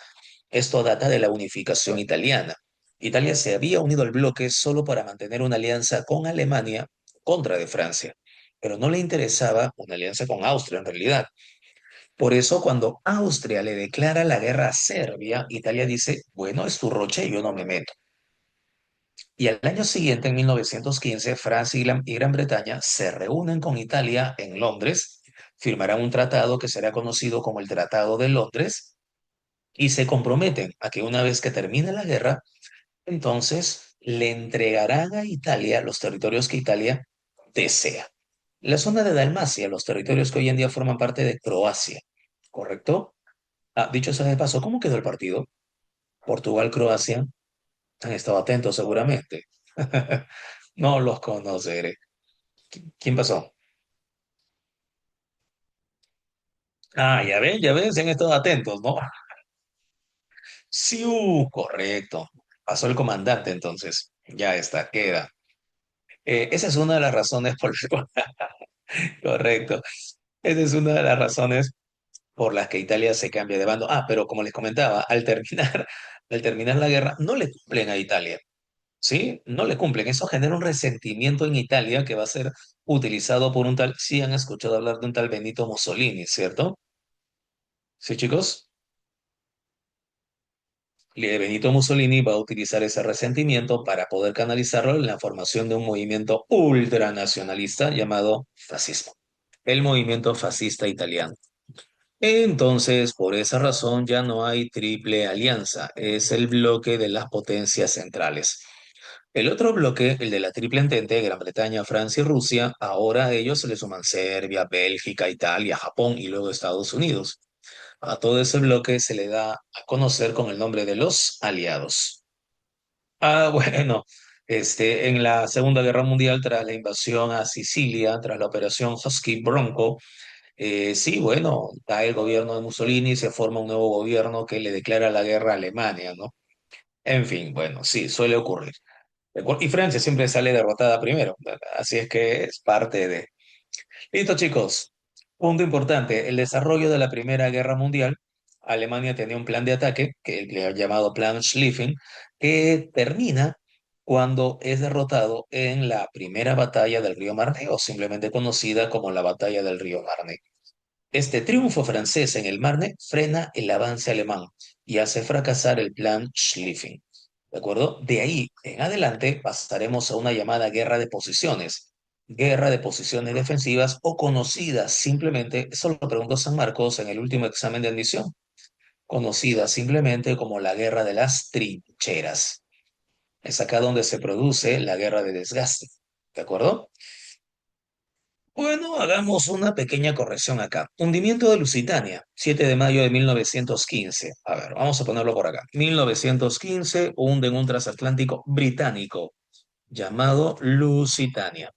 Esto data de la unificación italiana. Italia se había unido al bloque solo para mantener una alianza con Alemania contra de Francia, pero no le interesaba una alianza con Austria en realidad. Por eso, cuando Austria le declara la guerra a Serbia, Italia dice, bueno, es tu roche, yo no me meto. Y al año siguiente, en 1915, Francia y Gran Bretaña se reúnen con Italia en Londres, firmarán un tratado que será conocido como el Tratado de Londres y se comprometen a que una vez que termine la guerra, entonces le entregarán a Italia los territorios que Italia desea. La zona de Dalmacia, los territorios que hoy en día forman parte de Croacia, ¿correcto? Ah, dicho sea de paso, ¿cómo quedó el partido? Portugal-Croacia. Han estado atentos seguramente. No los conoceré. ¿Quién pasó? Ah, ya ven, se han estado atentos, ¿no? Sí, correcto. Pasó el comandante entonces. Ya está, queda. Esa es una de las razones por las cuales... Correcto. Esa es una de las razones por las que Italia se cambia de bando. Ah, pero como les comentaba, al terminar la guerra, no le cumplen a Italia, ¿sí? No le cumplen. Eso genera un resentimiento en Italia que va a ser utilizado por un tal, sí han escuchado hablar de un tal Benito Mussolini, ¿cierto? Sí, chicos. Benito Mussolini va a utilizar ese resentimiento para poder canalizarlo en la formación de un movimiento ultranacionalista llamado fascismo, el movimiento fascista italiano. Entonces, por esa razón ya no hay triple alianza, es el bloque de las potencias centrales. El otro bloque, el de la Triple Entente, Gran Bretaña, Francia y Rusia, ahora a ellos se le suman Serbia, Bélgica, Italia, Japón y luego Estados Unidos. A todo ese bloque se le da a conocer con el nombre de los aliados. Ah, bueno, en la Segunda Guerra Mundial, tras la invasión a Sicilia, tras la Operación Husky Bronco, sí, bueno, cae el gobierno de Mussolini, se forma un nuevo gobierno que le declara la guerra a Alemania, ¿no? En fin, bueno, sí, suele ocurrir. Y Francia siempre sale derrotada primero, ¿verdad? Así es que es parte de... Listo, chicos. Punto importante, el desarrollo de la Primera Guerra Mundial. Alemania tenía un plan de ataque, que le han llamado Plan Schlieffen, que termina cuando es derrotado en la primera batalla del río Marne, o simplemente conocida como la batalla del río Marne. Este triunfo francés en el Marne frena el avance alemán y hace fracasar el plan Schlieffen. ¿De acuerdo? De ahí en adelante pasaremos a una llamada guerra de posiciones defensivas o conocida simplemente, eso lo preguntó San Marcos en el último examen de admisión, conocida simplemente como la guerra de las trincheras. Es acá donde se produce la guerra de desgaste. ¿De acuerdo? Bueno, hagamos una pequeña corrección acá. Hundimiento de Lusitania, 7 de mayo de 1915. A ver, vamos a ponerlo por acá. 1915 hunden un transatlántico británico llamado Lusitania.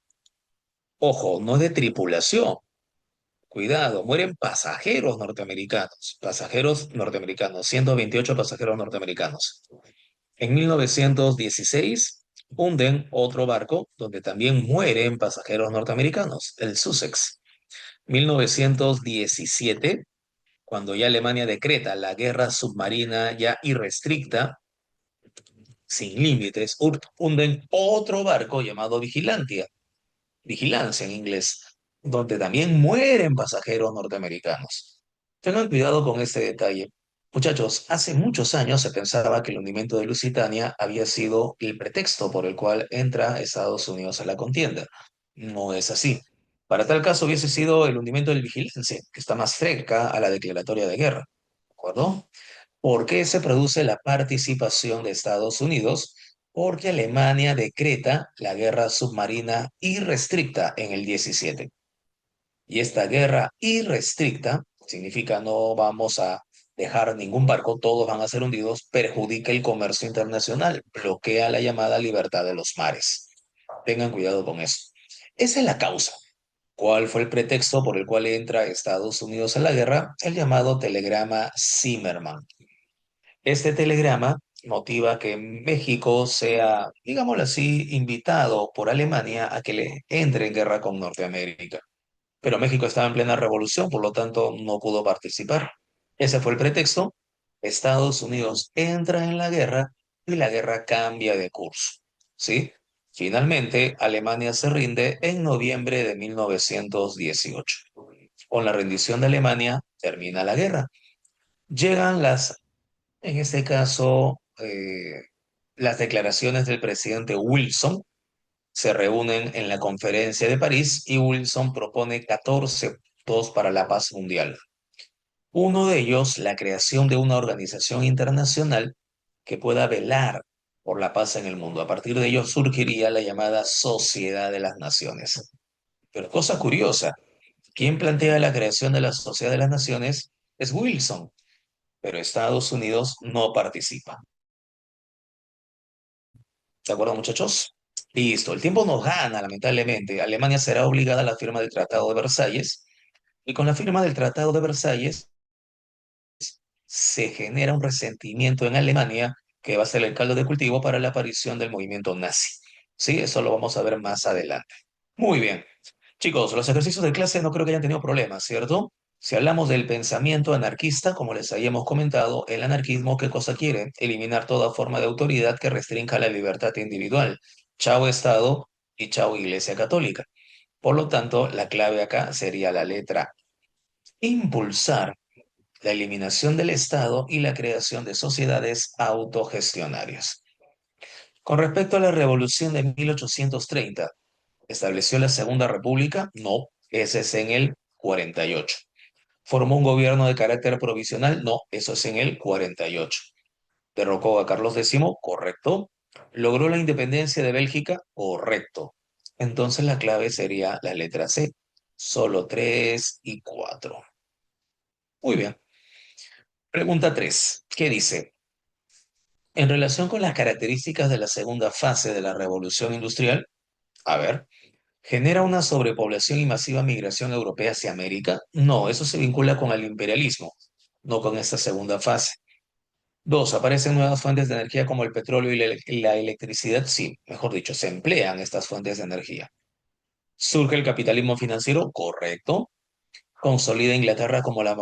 Ojo, no de tripulación. Cuidado, mueren pasajeros norteamericanos, 128 pasajeros norteamericanos. En 1916 hunden otro barco donde también mueren pasajeros norteamericanos, el Sussex. 1917, cuando ya Alemania decreta la guerra submarina ya irrestricta, sin límites, hunden otro barco llamado Vigilancia en inglés, donde también mueren pasajeros norteamericanos. Tengan cuidado con este detalle. Muchachos, hace muchos años se pensaba que el hundimiento de Lusitania había sido el pretexto por el cual entra Estados Unidos a la contienda. No es así. Para tal caso hubiese sido el hundimiento del Vigilance, que está más cerca a la declaratoria de guerra. ¿De acuerdo? ¿Por qué se produce la participación de Estados Unidos? Porque Alemania decreta la guerra submarina irrestricta en el 17. Y esta guerra irrestricta significa no vamos a dejar ningún barco, todos van a ser hundidos, perjudica el comercio internacional, bloquea la llamada libertad de los mares. Tengan cuidado con eso. Esa es la causa. ¿Cuál fue el pretexto por el cual entra Estados Unidos a la guerra? El llamado telegrama Zimmermann. Este telegrama motiva que México sea, digámoslo así, invitado por Alemania a que le entre en guerra con Norteamérica. Pero México estaba en plena revolución, por lo tanto no pudo participar. Ese fue el pretexto. Estados Unidos entra en la guerra y la guerra cambia de curso. ¿Sí? Finalmente, Alemania se rinde en noviembre de 1918. Con la rendición de Alemania termina la guerra. Llegan en este caso, las declaraciones del presidente Wilson se reúnen en la conferencia de París y Wilson propone 14 puntos para la paz mundial. Uno de ellos, la creación de una organización internacional que pueda velar por la paz en el mundo. A partir de ello surgiría la llamada Sociedad de las Naciones. Pero cosa curiosa, quien plantea la creación de la Sociedad de las Naciones es Wilson, pero Estados Unidos no participa. ¿De acuerdo, muchachos? Listo, el tiempo nos gana, lamentablemente. Alemania será obligada a la firma del Tratado de Versalles y con la firma del Tratado de Versalles se genera un resentimiento en Alemania que va a ser el caldo de cultivo para la aparición del movimiento nazi. Sí, eso lo vamos a ver más adelante. Muy bien. Chicos, los ejercicios de clase no creo que hayan tenido problemas, ¿cierto? Si hablamos del pensamiento anarquista, como les habíamos comentado, el anarquismo, ¿qué cosa quiere? Eliminar toda forma de autoridad que restrinja la libertad individual. Chao Estado y chao Iglesia Católica. Por lo tanto, la clave acá sería la letra impulsar la eliminación del Estado y la creación de sociedades autogestionarias. Con respecto a la revolución de 1830, ¿estableció la Segunda República? No, ese es en el 48. ¿Formó un gobierno de carácter provisional? No, eso es en el 48. ¿Derrocó a Carlos X? Correcto. ¿Logró la independencia de Bélgica? Correcto. Entonces la clave sería la letra C. Solo 3 y 4. Muy bien. Pregunta 3. ¿Qué dice? En relación con las características de la segunda fase de la revolución industrial, a ver, ¿genera una sobrepoblación y masiva migración europea hacia América? No, eso se vincula con el imperialismo, no con esta segunda fase. Dos, ¿aparecen nuevas fuentes de energía como el petróleo y la electricidad? Sí, mejor dicho, se emplean estas fuentes de energía. ¿Surge el capitalismo financiero? Correcto. ¿Consolida Inglaterra como la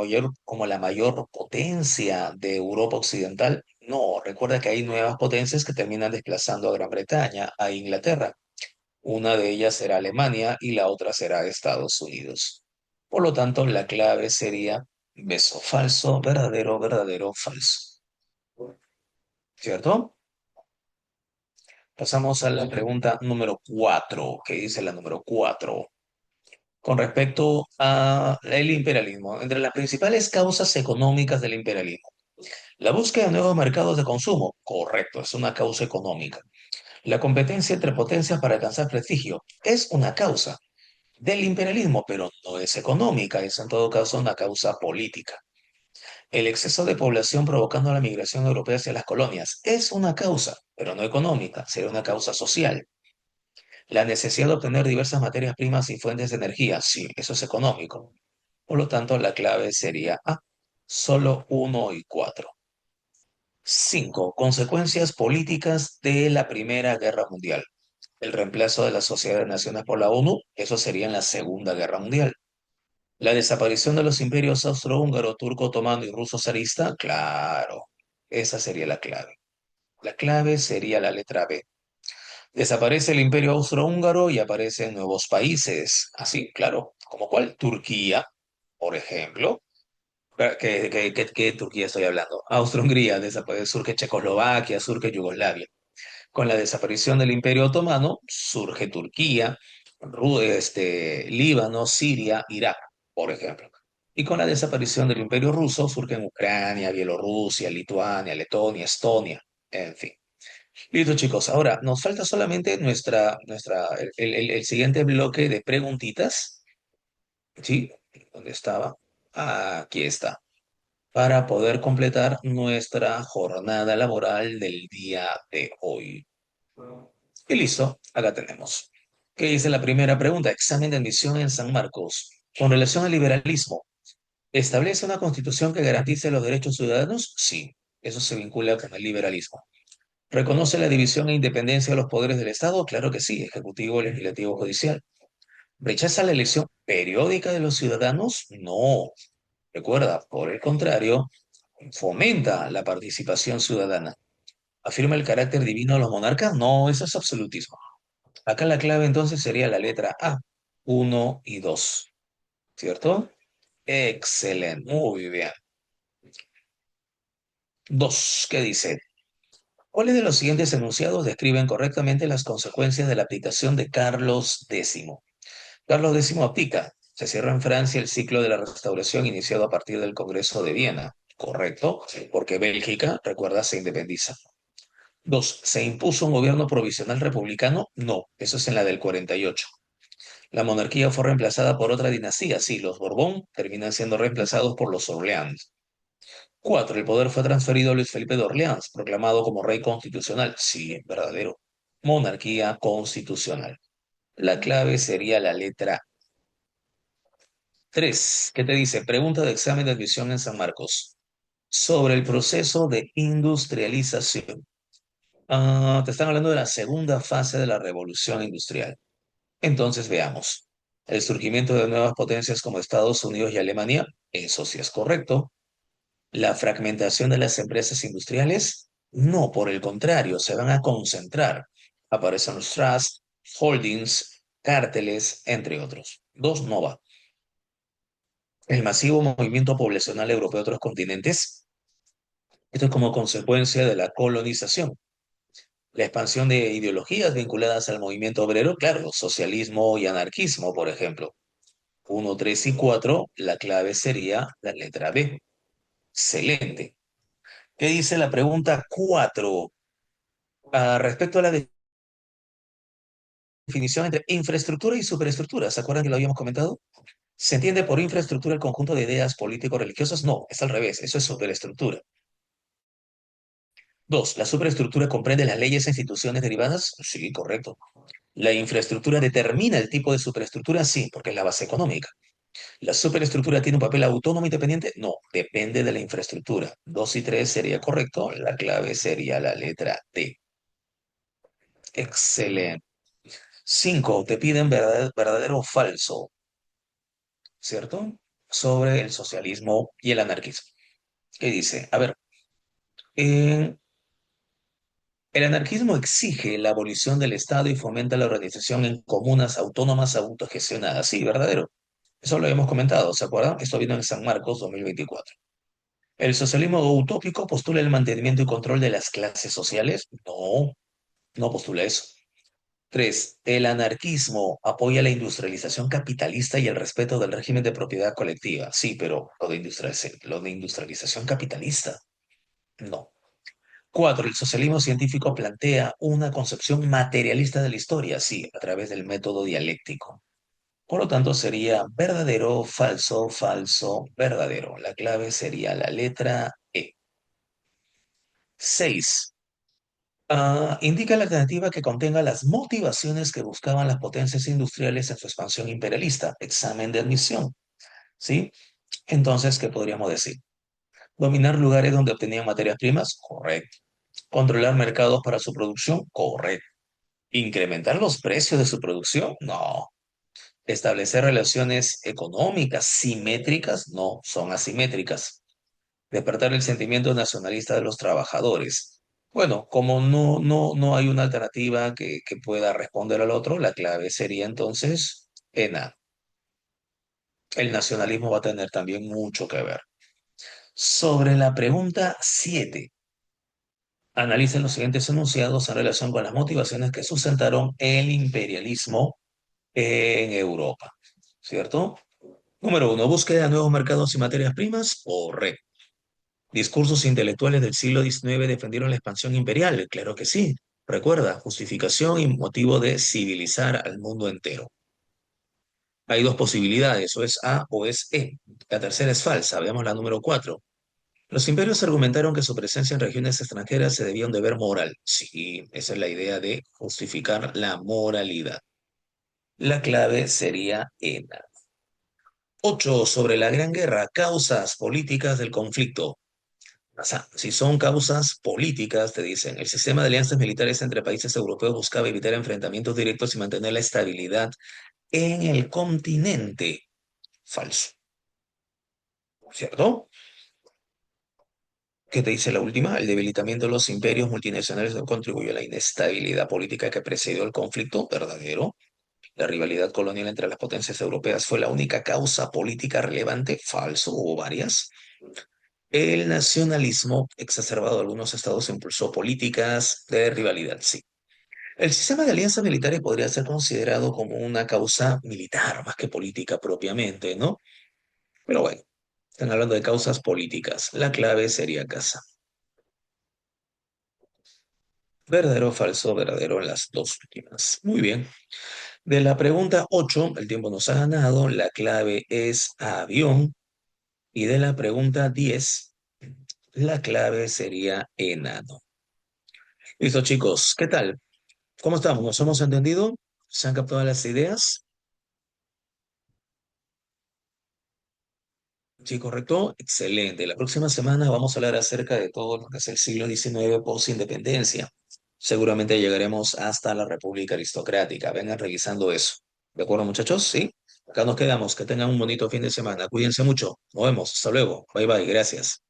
mayor potencia de Europa Occidental? No, recuerda que hay nuevas potencias que terminan desplazando a Gran Bretaña, a Inglaterra. Una de ellas será Alemania y la otra será Estados Unidos. Por lo tanto, la clave sería beso falso, verdadero, verdadero, falso. ¿Cierto? Pasamos a la pregunta número 4, que dice la número 4. Con respecto al imperialismo, entre las principales causas económicas del imperialismo, la búsqueda de nuevos mercados de consumo, correcto, es una causa económica. La competencia entre potencias para alcanzar prestigio es una causa del imperialismo, pero no es económica, es en todo caso una causa política. El exceso de población provocando la migración europea hacia las colonias es una causa, pero no económica, sería una causa social. La necesidad de obtener diversas materias primas y fuentes de energía, sí, eso es económico. Por lo tanto, la clave sería A, solo uno y 4. 5. Consecuencias políticas de la Primera Guerra Mundial. El reemplazo de la Sociedad de Naciones por la ONU, eso sería en la Segunda Guerra Mundial. La desaparición de los imperios austrohúngaro, turco otomano y ruso zarista, claro, esa sería la clave. La clave sería la letra B. Desaparece el imperio austrohúngaro y aparecen nuevos países. Así, claro, como cuál? Turquía, por ejemplo. ¿Qué Turquía estoy hablando? Austro-Hungría, desaparece, surge Checoslovaquia, surge Yugoslavia. Con la desaparición del Imperio Otomano, surge Turquía, Líbano, Siria, Irak, por ejemplo. Y con la desaparición del Imperio Ruso, surgen Ucrania, Bielorrusia, Lituania, Letonia, Estonia, en fin. Listo, chicos. Ahora nos falta solamente el siguiente bloque de preguntitas. ¿Sí? ¿Dónde estaba? Aquí está. Para poder completar nuestra jornada laboral del día de hoy. Y listo, acá tenemos. ¿Qué dice la primera pregunta? Examen de admisión en San Marcos. Con relación al liberalismo, ¿establece una constitución que garantice los derechos ciudadanos? Sí, eso se vincula con el liberalismo. ¿Reconoce la división e independencia de los poderes del Estado? Claro que sí, ejecutivo, legislativo, judicial. ¿Rechaza la elección periódica de los ciudadanos? No. Recuerda, por el contrario, fomenta la participación ciudadana. ¿Afirma el carácter divino de los monarcas? No, eso es absolutismo. Acá la clave entonces sería la letra A, uno y 2, ¿cierto? Excelente, muy bien. 2, ¿qué dice? ¿Cuáles de los siguientes enunciados describen correctamente las consecuencias de la abdicación de Carlos X? Carlos X abdica. Se cierra en Francia el ciclo de la restauración iniciado a partir del Congreso de Viena. Correcto, porque Bélgica, recuerda, se independiza. 2. ¿Se impuso un gobierno provisional republicano? No, eso es en la del 48. La monarquía fue reemplazada por otra dinastía. Sí, los Borbón terminan siendo reemplazados por los Orleans. 4. El poder fue transferido a Luis Felipe de Orleans, proclamado como rey constitucional. Sí, verdadero. Monarquía constitucional. La clave sería la letra 3. ¿Qué te dice? Pregunta de examen de admisión en San Marcos. Sobre el proceso de industrialización. Te están hablando de la segunda fase de la revolución industrial. Entonces veamos. El surgimiento de nuevas potencias como Estados Unidos y Alemania, eso sí es correcto. La fragmentación de las empresas industriales, no, por el contrario, se van a concentrar. Aparecen los trusts, holdings, cárteles, entre otros. Dos, no va. El masivo movimiento poblacional europeo a otros continentes, esto es como consecuencia de la colonización. La expansión de ideologías vinculadas al movimiento obrero, claro, socialismo y anarquismo, por ejemplo. Uno, 3 y 4, la clave sería la letra B. Excelente. ¿Qué dice la pregunta 4? Respecto a la definición entre infraestructura y superestructura, ¿se acuerdan que lo habíamos comentado? ¿Se entiende por infraestructura el conjunto de ideas político-religiosas? No, es al revés, eso es superestructura. Dos, ¿la superestructura comprende las leyes e instituciones derivadas? Sí, correcto. ¿La infraestructura determina el tipo de superestructura? Sí, porque es la base económica. ¿La superestructura tiene un papel autónomo independiente? No, depende de la infraestructura. Dos y tres sería correcto, la clave sería la letra D. Excelente. Cinco, te piden verdadero o falso, ¿cierto? Sobre el socialismo y el anarquismo. ¿Qué dice? A ver, eh, el anarquismo exige la abolición del Estado y fomenta la organización en comunas autónomas autogestionadas. Sí, verdadero. Eso lo habíamos comentado, ¿se acuerdan? Esto vino en San Marcos 2024. ¿El socialismo utópico postula el mantenimiento y control de las clases sociales? No, no postula eso. Tres, el anarquismo apoya la industrialización capitalista y el respeto del régimen de propiedad colectiva. Sí, pero lo de industrialización capitalista, no. Cuatro, el socialismo científico plantea una concepción materialista de la historia, sí, a través del método dialéctico. Por lo tanto, sería verdadero, falso, falso, verdadero. La clave sería la letra E. Seis, indica la alternativa que contenga las motivaciones que buscaban las potencias industriales en su expansión imperialista. Examen de admisión, ¿sí? Entonces, ¿qué podríamos decir? Dominar lugares donde obtenían materias primas, correcto. Controlar mercados para su producción, correcto. Incrementar los precios de su producción, no. Establecer relaciones económicas simétricas, no, son asimétricas. Despertar el sentimiento nacionalista de los trabajadores. Bueno, como no hay una alternativa que pueda responder al otro, la clave sería entonces ENA. El nacionalismo va a tener también mucho que ver. Sobre la pregunta 7, analicen los siguientes enunciados en relación con las motivaciones que sustentaron el imperialismo en Europa, ¿cierto? Número uno, búsqueda de nuevos mercados y materias primas, correcto. Discursos intelectuales del siglo XIX defendieron la expansión imperial, claro que sí. Recuerda, justificación y motivo de civilizar al mundo entero. Hay dos posibilidades, o es A o es E. La tercera es falsa, veamos la número 4. Los imperios argumentaron que su presencia en regiones extranjeras se debía a un deber moral. Sí, esa es la idea de justificar la moralidad. La clave sería ENA. 8. Sobre la Gran Guerra, causas políticas del conflicto. O sea, si son causas políticas, te dicen, el sistema de alianzas militares entre países europeos buscaba evitar enfrentamientos directos y mantener la estabilidad en el continente. Falso, ¿cierto? ¿Qué te dice la última? El debilitamiento de los imperios multinacionales no contribuyó a la inestabilidad política que precedió el conflicto. Verdadero. La rivalidad colonial entre las potencias europeas fue la única causa política relevante. Falso, hubo varias. El nacionalismo exacerbado de algunos estados impulsó políticas de rivalidad, sí. El sistema de alianzas militares podría ser considerado como una causa militar más que política propiamente, ¿no? Pero bueno, están hablando de causas políticas. La clave sería casa. Verdadero o falso, verdadero en las dos últimas. Muy bien. De la pregunta 8, el tiempo nos ha ganado. La clave es avión. Y de la pregunta 10, la clave sería enano. Listo, chicos. ¿Qué tal? ¿Cómo estamos? ¿Nos hemos entendido? ¿Se han captado las ideas? Sí, correcto. Excelente. La próxima semana vamos a hablar acerca de todo lo que es el siglo XIX post-independencia. Seguramente llegaremos hasta la República Aristocrática. Vengan revisando eso. ¿De acuerdo, muchachos? Sí. Acá nos quedamos. Que tengan un bonito fin de semana. Cuídense mucho. Nos vemos. Hasta luego. Bye bye. Gracias.